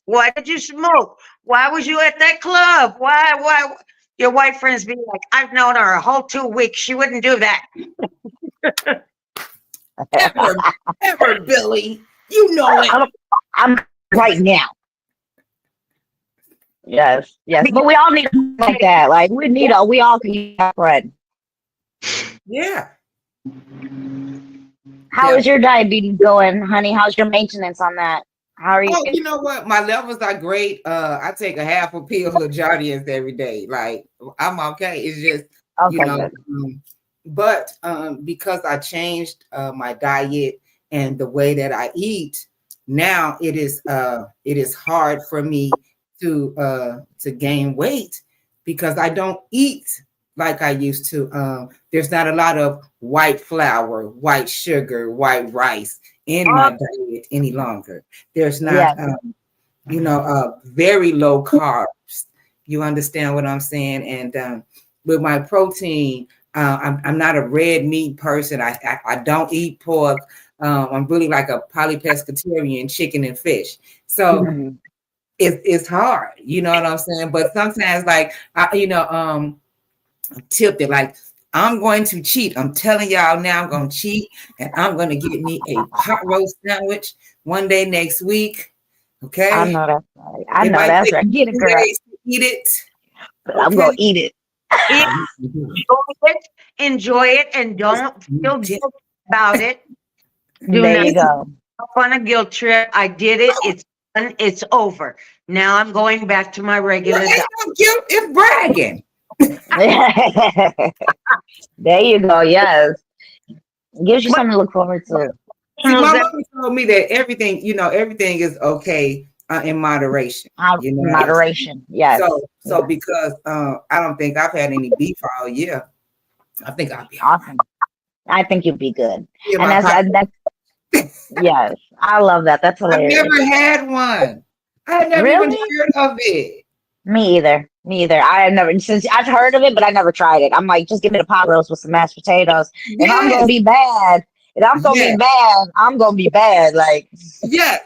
Why did you smoke? Why was you at that club? Why? Your white friends be like, I've known her a whole 2 weeks. She wouldn't do that. Ever, Billy. You know it. I'm right now. Yes, yes. But we all need like that. Like we all can have friend. Yeah. How is your diabetes going, honey? How's your maintenance on that? How are you? Oh, you know what? My levels are great. I take a half a pill of Jardiance every day. Like I'm okay. It's just Okay, but because I changed my diet and the way that I eat, now it is hard for me to gain weight because I don't eat like I used to. There's not a lot of white flour, white sugar, white rice in my diet any longer. There's not, very low carbs. You understand what I'm saying? And with my protein, I'm not a red meat person. I don't eat pork. I'm really like a polypescatarian, chicken and fish. So it's hard. You know what I'm saying? But sometimes, like I'm tipped it like. I'm going to cheat. I'm telling y'all now, I'm going to cheat and I'm going to get me a pot roast sandwich one day next week. Okay. I know that's right. I know that's right. Get it, girl. Eat it. Okay? I'm going to eat it. Enjoy it and don't feel guilty about it. There you go. On a guilt trip. I did it. It's done. It's over. Now I'm going back to my regular diet. No guilt, it's bragging. There you go. Yes. Gives you something to look forward to. See, my mom told me that everything is okay in moderation. Moderation, yes. So because I don't think I've had any beef all year, I think I'll be awesome. I think you'll be good. And that's yes, I love that. That's hilarious. I've never had one. I had never even heard of it. Me either. I have never, since I've heard of it, but I never tried it. I'm like, just give me the pot roast with some mashed potatoes. If I'm gonna be bad, I'm gonna be bad. Like, yeah.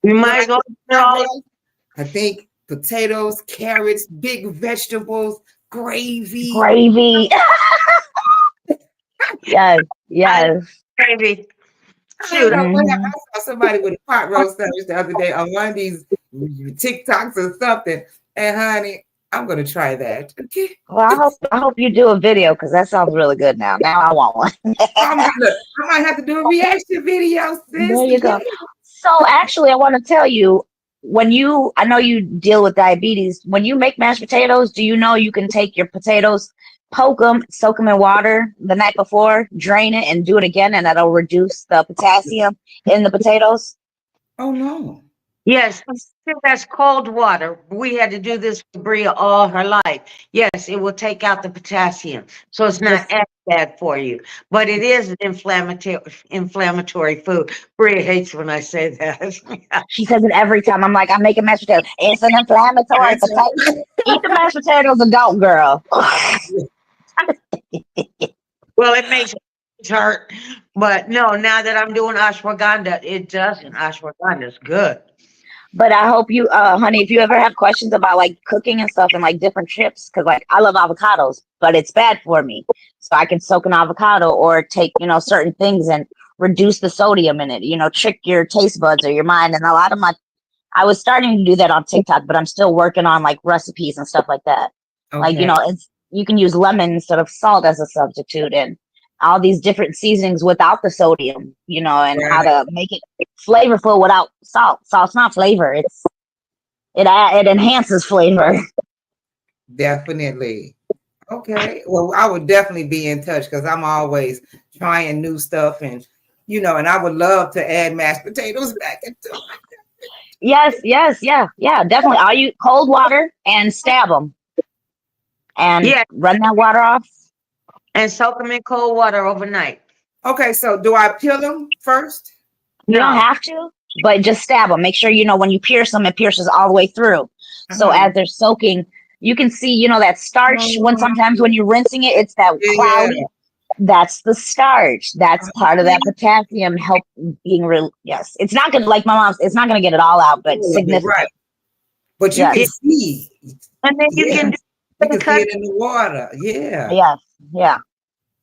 You might go. I think potatoes, carrots, big vegetables, gravy. Yes. Gravy. Shoot, I saw somebody with a pot roast sandwich the other day on one of these TikToks or something. And honey, I'm gonna try that. Okay. Well, I hope you do a video because that sounds really good now. Now I want one. I might have to do a reaction video, sis. There you Yeah. go. So actually, I want to tell you, I know you deal with diabetes. When you make mashed potatoes, do you know you can take your potatoes, poke them, soak them in water the night before, drain it, and do it again, and that'll reduce the potassium in the potatoes? Oh no. Yes, that's cold water. We had to do this for Breah all her life. Yes, it will take out the potassium, so it's not Just as bad for you. But it is an inflammatory food. Breah hates when I say that. she says it every time. I'm like, I'm making mashed potatoes. It's an inflammatory potato. Eat the mashed potatoes, adult girl. Well, it makes it hurt, but no. Now that I'm doing ashwagandha, it doesn't. Ashwagandha is good. But I hope you, honey, if you ever have questions about like cooking and stuff and like different chips, because like I love avocados, but it's bad for me. So I can soak an avocado or take, certain things and reduce the sodium in it, trick your taste buds or your mind. And I was starting to do that on TikTok, but I'm still working on like recipes and stuff like that. Like, Okay. you can use lemon instead of salt as a substitute and all these different seasonings without the sodium, and how to make it flavorful without salt. Salt's not flavor. It enhances flavor. Definitely. Okay. Well, I would definitely be in touch because I'm always trying new stuff and I would love to add mashed potatoes back into it. Yes, yeah, definitely. I'll use cold water and stab them and Yeah, run that water off. and soak them in cold water overnight. Okay, so do I peel them first? You don't No. have to, but just stab them. Make sure, when you pierce them, it pierces all the way through. So Uh-huh. as they're soaking, you can see, that starch sometimes when you're rinsing it, it's that Yeah. cloudy. That's the starch. That's part of that potassium help being real. Yes. It's not going to, like my mom's, it's not going to get it all out, but significant. Right. But you Yes. can see. And then you can You can see it in the water. Yeah. Yes. Yeah.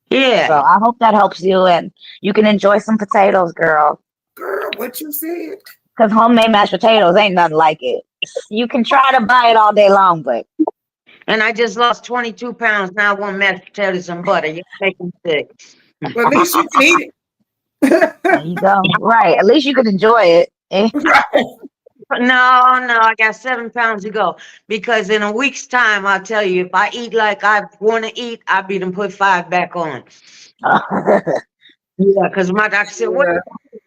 Yeah. So I hope that helps you and you can enjoy some potatoes, girl. Girl, what you said? Because homemade mashed potatoes ain't nothing like it. You can try to buy it all day long, but. And I just lost 22 pounds. Now I want mashed potatoes and butter. You're making me sick. Well, at least you can eat it. There you go. Right. At least you can enjoy it. Right. No, I got 7 pounds to go. Because in a week's time, I'll tell you, if I eat like I want to eat, I'll be done put 5 back on. Yeah, because my doctor said, what?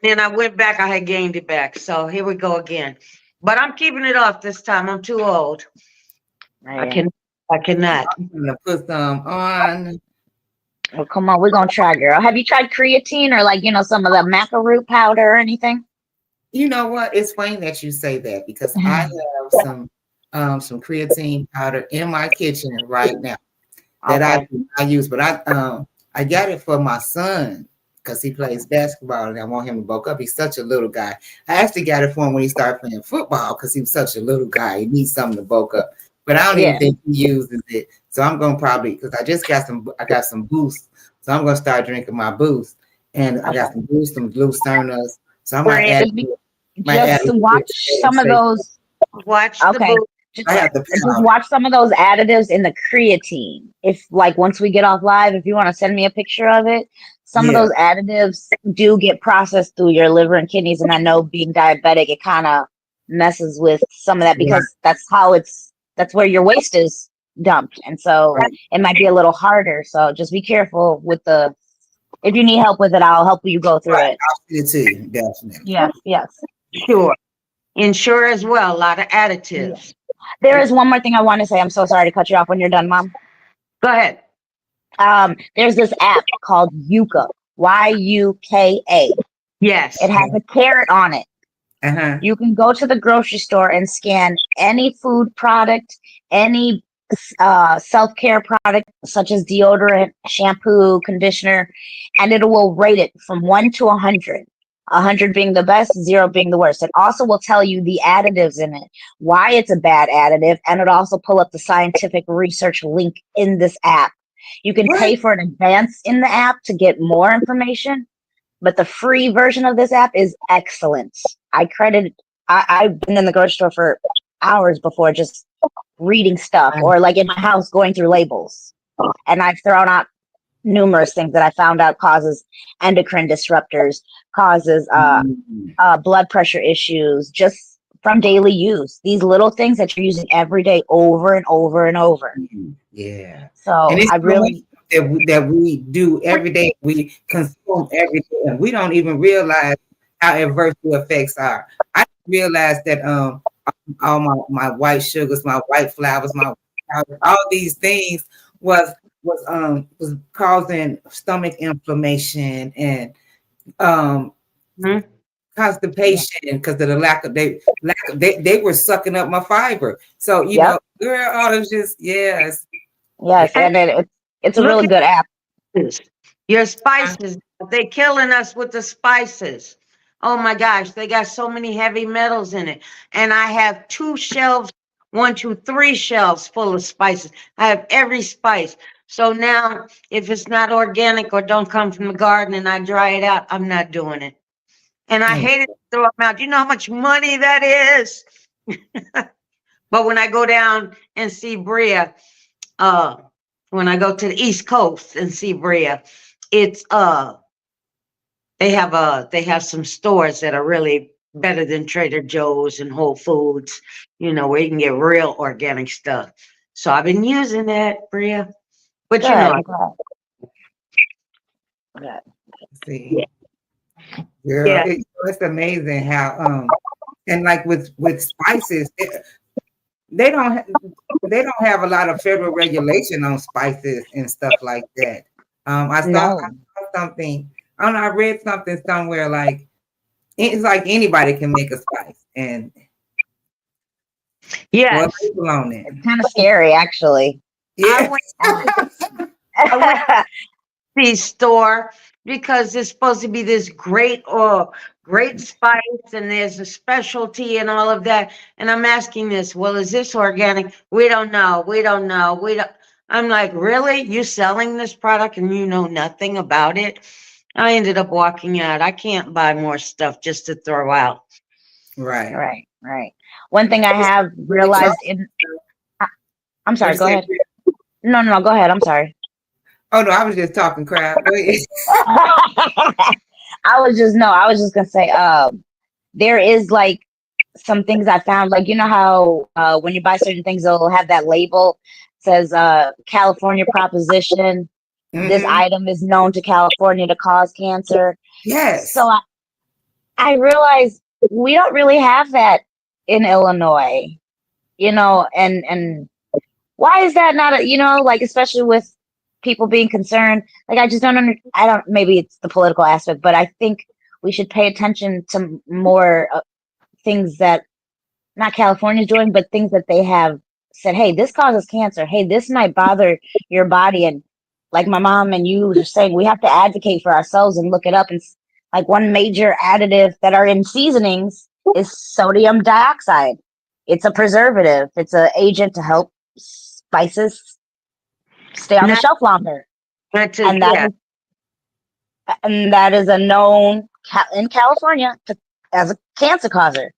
Then I went back, I had gained it back. So here we go again. But I'm keeping it off this time. I'm too old. I cannot. I'm gonna put some on. Well, come on, we're gonna try, girl. Have you tried creatine or like some of the maca root powder or anything? You know what? It's funny that you say that because I have some creatine powder in my kitchen right now that I use, but I got it for my son because he plays basketball and I want him to bulk up. He's such a little guy. I actually got it for him when he started playing football because he was such a little guy. He needs something to bulk up. But I don't even think he uses it. So I'm gonna probably because I got some boost. So I'm gonna start drinking my boost. And I got some boost, some glucernas. So I might add just to watch some of those. Watch the boost. Just watch some of those additives in the creatine. If like once we get off live, if you want to send me a picture of it, some of those additives do get processed through your liver and kidneys. And I know being diabetic, it kind of messes with some of that because that's where your waste is dumped. And so it might be a little harder. So just be careful with if you need help with it, I'll help you go through it. I'll send it to you, definitely. Yes. Sure. Ensure as well, a lot of additives. Yeah. There is one more thing I want to say. I'm so sorry to cut you off when you're done, Mom. Go ahead. There's this app called Yuka, Yuka. Yes. It has a carrot on it. Uh-huh. You can go to the grocery store and scan any food product, any self-care product such as deodorant, shampoo, conditioner, and it will rate it from 1 to 100. 100 being the best, 0 being the worst. It also will tell you the additives in it, why it's a bad additive, and it also pull up the scientific research link in this app. You can pay for an advance in the app to get more information, but the free version of this app is excellent. I've been in the grocery store for hours before just reading stuff, or like in my house going through labels. And I've thrown out numerous things that I found out causes endocrine disruptors, causes blood pressure issues, just from daily use. These little things that you're using every day over and over and over. Yeah. So And it's I really that we do every day, we consume every day, and we don't even realize how adverse the effects are. I realized that all my white sugars, my white flours, my all these things was causing stomach inflammation and constipation because of the lack of they were sucking up my fiber. So you know, girl, all of just yes, and it's a really good app. Your spices, they killing us with the spices. Oh my gosh, they got so many heavy metals in it. And I have 2 shelves, 1, 2, 3 shelves full of spices. I have every spice. So now, if it's not organic or don't come from the garden and I dry it out, I'm not doing it. And I hate it to throw them out. You know how much money that is? But when I go down and see Breah, when I go to the East Coast and see Breah, it's they have some stores that are really better than Trader Joe's and Whole Foods, you know, where you can get real organic stuff. So I've been using that, Breah. But you know, see, girl, it's amazing how and like with spices, they don't have a lot of federal regulation on spices and stuff like that. I saw something. I don't know. I read something somewhere like it's like anybody can make a spice, and on it. It's kind of scary, actually. Yeah. I went to the store because it's supposed to be this great spice, and there's a specialty and all of that. And I'm asking this, well, is this organic? We don't know. I'm like, really? You selling this product and you know nothing about it? I ended up walking out. I can't buy more stuff just to throw out. Right. One thing I have realized I'm sorry, go ahead. No, go ahead. I'm sorry. Oh no, I was just talking crap. I was just gonna say, there is like some things I found, like, you know how when you buy certain things, they'll have that label says California proposition. This item is known to California to cause cancer. Yes. So I realized we don't really have that in Illinois, you know, and why is that not like, especially with people being concerned, like, I just don't maybe it's the political aspect, but I think we should pay attention to more things that not California's doing, but things that they have said, hey, this causes cancer. Hey, this might bother your body. And like my mom and you were saying, we have to advocate for ourselves and look it up. And like one major additive that are in seasonings is sodium dioxide. It's a preservative. It's an agent to help spices stay on the shelf longer. And that is a known in California as a cancer causer.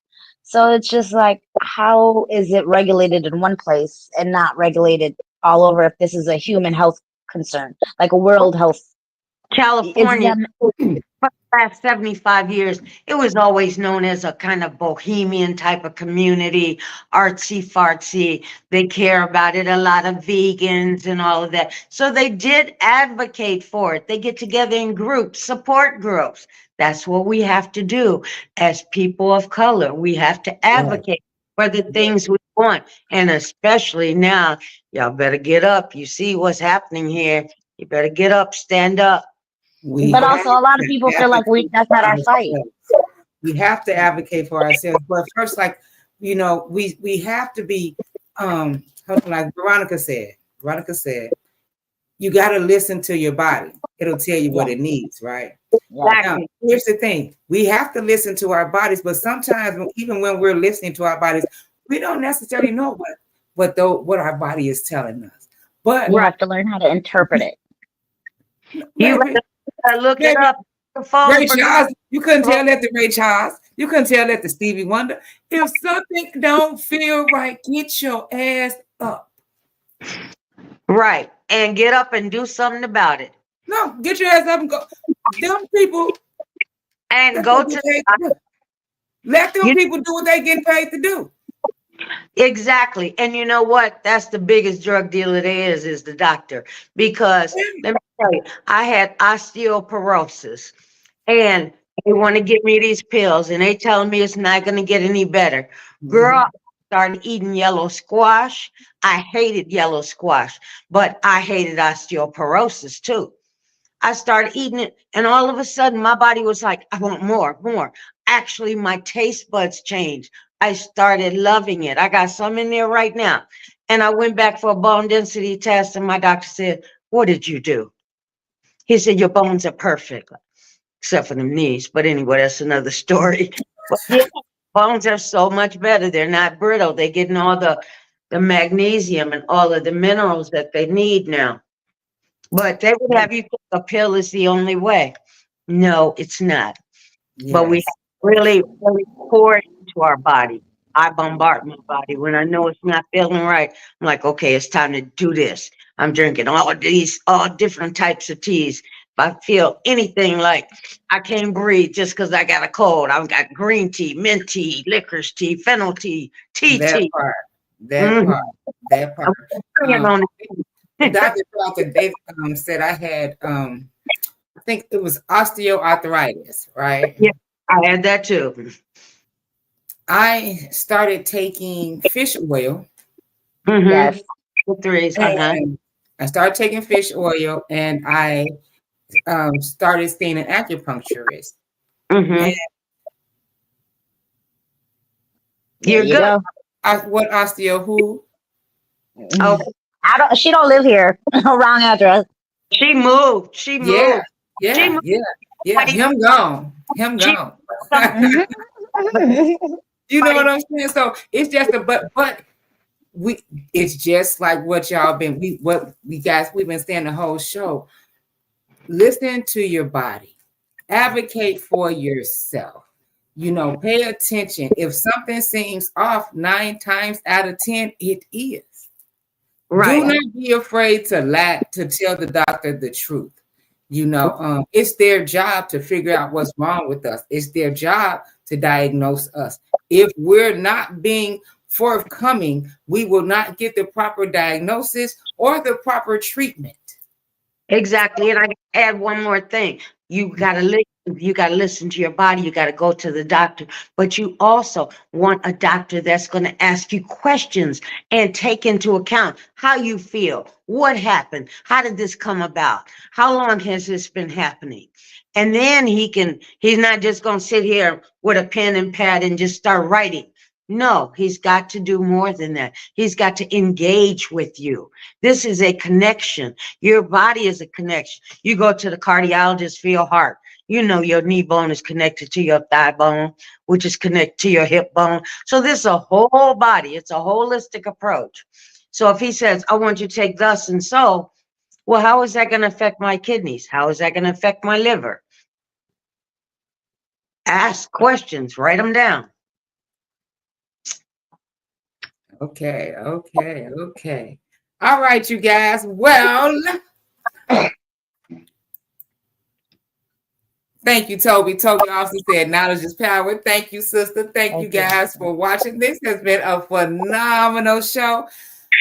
So it's just like, how is it regulated in one place and not regulated all over if this is a human health concern, like a world health? California, for the last 75 years, it was always known as a kind of bohemian type of community, artsy fartsy. They care about it, a lot of vegans and all of that. So they did advocate for it. They get together in groups, support groups. That's what we have to do as people of color. We have to advocate for the things we want. And especially now, y'all better get up. You see what's happening here. You better get up, stand up. But also, a lot of people feel like that's not our fight. We have to advocate for ourselves. But first, like, you know, we have to be, like Veronica said, you got to listen to your body. It'll tell you what it needs, right? Now, here's the thing. We have to listen to our bodies, but sometimes even when we're listening to our bodies, we don't necessarily know what our body is telling us. But we have to learn how to interpret it. You look it up. Ray Charles, you couldn't tell that to Ray Charles. You couldn't tell that to Stevie Wonder. If something don't feel right, get your ass up. Right. And get up and do something about it. No, get your ass up and go. Them people, And that's what go they to paid to do. Let them you, people do what they get paid to do. exactly. And you know what? That's the biggest drug dealer there is the doctor. Because let me tell you, I had osteoporosis and they want to give me these pills and they telling me it's not going to get any better. Girl, I started eating yellow squash. I hated yellow squash, but I hated osteoporosis too. I started eating it, and all of a sudden, my body was like, I want more, more. Actually, my taste buds changed. I started loving it. I got some in there right now. And I went back for a bone density test, and my doctor said, what did you do? He said, your bones are perfect, except for them knees. But anyway, that's another story. But yeah, bones are so much better. They're not brittle. They're getting all the magnesium and all of the minerals that they need now. But they would have you think a pill is the only way. No, it's not. But we have Yes. to really, really pour it into our body. I bombard my body when I know it's not feeling right. I'm like, okay, it's time to do this. I'm drinking all different types of teas. If I feel anything like I can't breathe just because I got a cold, I've got green tea, mint tea, licorice tea, fennel tea, tea That tea. part. That Mhm. part. That part. I'm bringing Um, on it. Dr. Proctor, they said I had I think it was osteoarthritis, right? Yeah, I had that too. I started taking fish oil. Mm-hmm. Yes. The threes. And I started taking fish oil, and I started seeing an acupuncturist. Mm-hmm. And There You're you good. go. what osteo who? Oh, She don't live here. Wrong address. she moved. She Yeah, moved. She yeah, moved. yeah, yeah. Like, Him gone. Him she gone. Mhm. You know somebody. what I'm saying? So it's just a but we it's just like what y'all been we've been saying the whole show. Listen to your body. Advocate for yourself. Pay attention. If something seems off 9 times out of 10, it is. Do Right. not be afraid to lie, to tell the doctor the truth. It's their job to figure out what's wrong with us. It's their job to diagnose us. If we're not being forthcoming, we will not get the proper diagnosis or the proper treatment. Exactly. And I gotta add one more thing. You gotta listen. You gotta listen to your body. You gotta go to the doctor. But you also want a doctor that's gonna ask you questions and take into account how you feel, what happened, how did this come about, how long has this been happening, and then he's not just gonna sit here with a pen and pad and just start writing. No, he's got to do more than that. He's got to engage with you. This is a connection. Your body is a connection. You go to the cardiologist for your heart. You know your knee bone is connected to your thigh bone, which is connected to your hip bone. So this is a whole body. It's a holistic approach. So if he says, I want you to take thus and so, well, how is that going to affect my kidneys? How is that going to affect my liver? Ask questions, write them down. Okay. All right, you guys. Well, thank you, Toby. Toby also said knowledge is power. Thank you, sister. Thank you guys for watching. This has been a phenomenal show.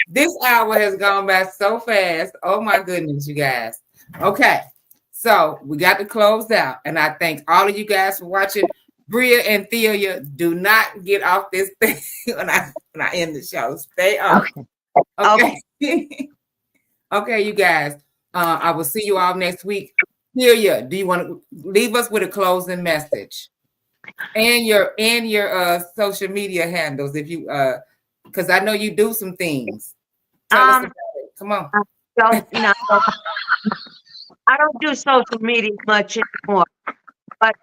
This hour has gone by so fast. Oh my goodness, you guys. Okay. So we got to close out. And I thank all of you guys for watching. Breah and Thelia, do not get off this thing when I end the show. Stay on. Okay. Okay, you guys. I will see you all next week. Thelia, do you want to leave us with a closing message? And your social media handles, if you because I know you do some things. Tell us about it. Come on. No, I don't do social media much anymore. But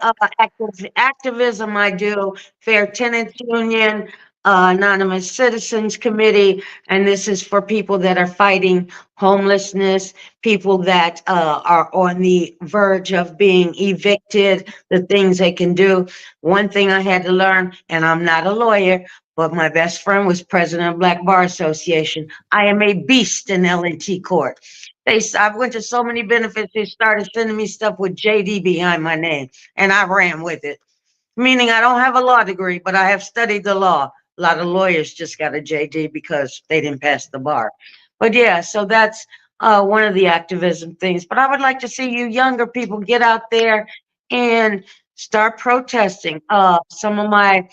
activism I do, Fair Tenants Union, Anonymous Citizens Committee, and this is for people that are fighting homelessness, people that are on the verge of being evicted, the things they can do. One thing I had to learn, and I'm not a lawyer, but my best friend was president of Black Bar Association. I am a beast in L&T court. I went to so many benefits, they started sending me stuff with JD behind my name, and I ran with it. Meaning I don't have a law degree, but I have studied the law. A lot of lawyers just got a JD because they didn't pass the bar. But yeah, so that's one of the activism things. But I would like to see you younger people get out there and start protesting. Some of my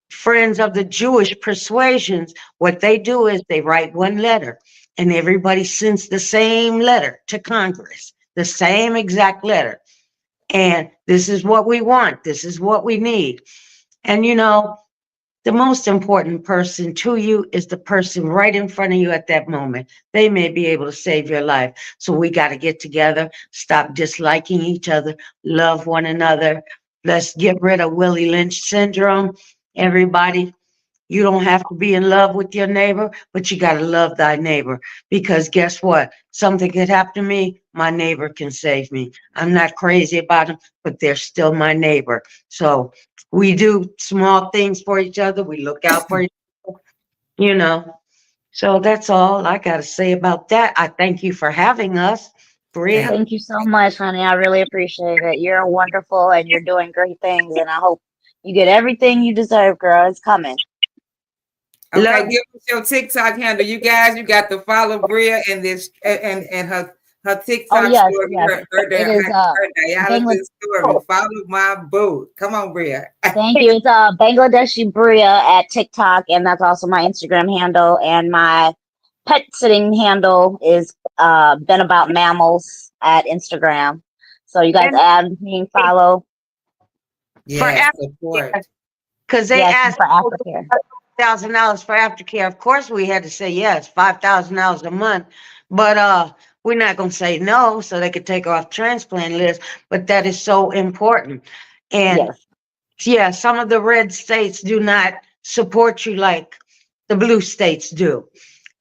friends of the Jewish persuasions, what they do is they write one letter and everybody sends the same letter to Congress, the same exact letter. And this is what we want. This is what we need. And you know, the most important person to you is the person right in front of you at that moment. They may be able to save your life. So we got to get together, stop disliking each other, love one another. Let's get rid of Willie Lynch syndrome. Everybody, you don't have to be in love with your neighbor, but you got to love thy neighbor. Because guess what? Something could happen to me, my neighbor can save me. I'm not crazy about them, but they're still my neighbor. So we do small things for each other. We look out for each other, you know. So that's all I got to say about that. I thank you for having us, Breah. Thank you so much, honey. I really appreciate it. You're wonderful and you're doing great things. And I hope you get everything you deserve, girl. It's coming. Okay, Love give us your TikTok handle. You guys, you got to follow Breah and this and her Oh TikTok yes, story, yes. It is her Bangladesh. dialysis story. Follow my boo. Come on, Breah. Thank you. It's Bangladeshi Breah at TikTok, and that's also my Instagram handle. And my pet sitting handle is been about mammals at Instagram. So you guys and add me, follow. for Yes, support. because they Yes, and asked for aftercare. $1,000 for aftercare. Of course, we had to say yes, $5,000 a month. But we're not gonna say no, so they could take her off transplant list. But that is so important. And Yes. yeah, some of the red states do not support you like the blue states do.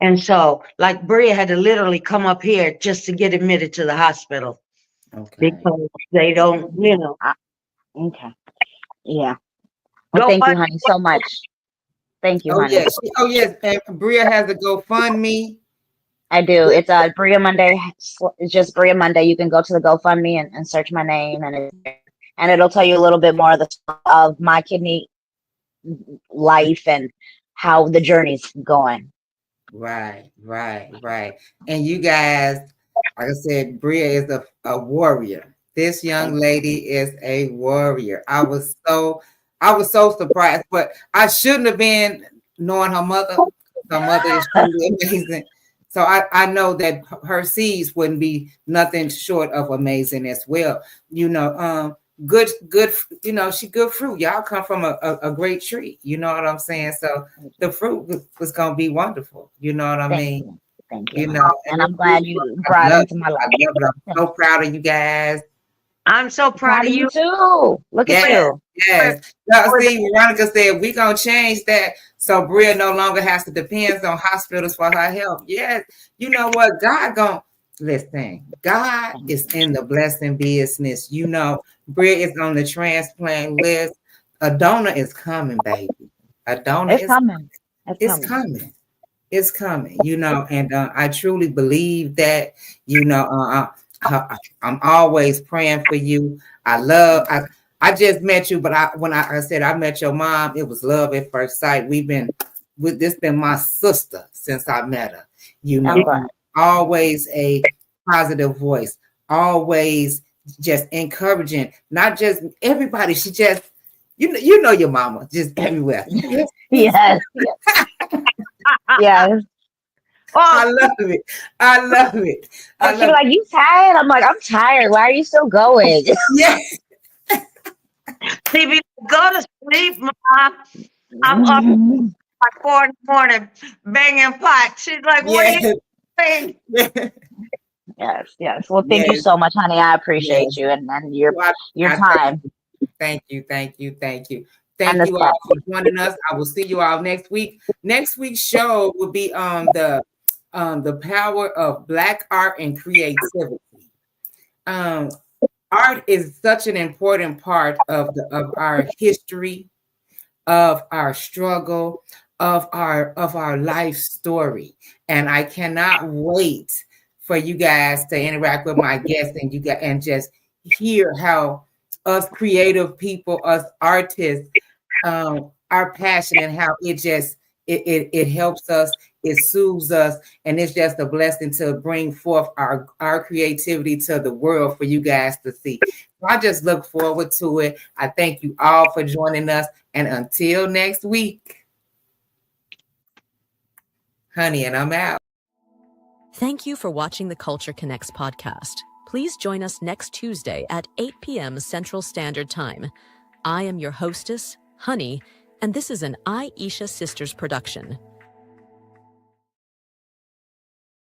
And so, like Breah had to literally come up here just to get admitted to the hospital Okay. because they don't, you know. Okay. Yeah. Well, Go thank you, find honey, so much. Thank you, Oh honey. yes. Oh yes. And Breah has a GoFundMe. I do. It's Breah Monday. It's just Breah Monday. You can go to the GoFundMe and search my name, and it'll tell you a little bit more of the of my kidney life and how the journey's going. Right, right, right. And you guys, like I said, Breah is a warrior. This young lady is a warrior. I was so surprised, but I shouldn't have been knowing her mother. Her mother is truly amazing. So I know that her seeds wouldn't be nothing short of amazing as well. You know, good, she good fruit. Y'all come from a great tree. You know what I'm saying? So the fruit was gonna be wonderful. You know what I mean? Thank you. You know, And it's I'm glad beautiful. you brought I it love into my it. I life. love it. I'm so proud of you guys. I'm so proud Proud of of you you. too. Look at Yes, you. yes. Now, see, Veronica said we're gonna change that so Breah no longer has to depend on hospitals for her health. Yes, you know what? God gonna listen. God is in the blessing business. You know, Breah is on the transplant list. A donor is coming, baby. A donor It's is coming. it's coming. It's coming. You know, and I truly believe that. You know, I'm always praying for you. I just met you, but when I said I met your mom, it was love at first sight. This been my sister since I met her. You I'm know, glad. always a positive voice, always just encouraging, not just everybody. She just, you know your mama, just everywhere. Yes, yes. Yes. Yes. I Oh, love it. I love it. I And she's love it. like, "You tired?" I'm like, "I'm tired. Why are you still going?" Yes. TV, go to sleep, Mom. I'm up at 4 in the morning banging pots. She's like, what are you Yes. doing? Yes, yes. Well, thank you Yes. so much, honey. I Yes. appreciate you and Well, your I time. thank you. Thank you. Thank you. Thank the you all spot. for joining us. I will see you all next week. Next week's show will be on the power of Black art and creativity. Art is such an important part of our history, of our struggle, of our life story. And I cannot wait for you guys to interact with my guests and just hear how us creative people, us artists, our passion and how it helps us, it soothes us, and it's just a blessing to bring forth our creativity to the world for you guys to see. So I just look forward to it. I thank you all for joining us, and until next week, honey, and I'm out. Thank you for watching the Culture Connects podcast. Please join us next Tuesday at 8 p.m. Central Standard Time. I am your hostess, Honey, and this is an Aisha Sisters production.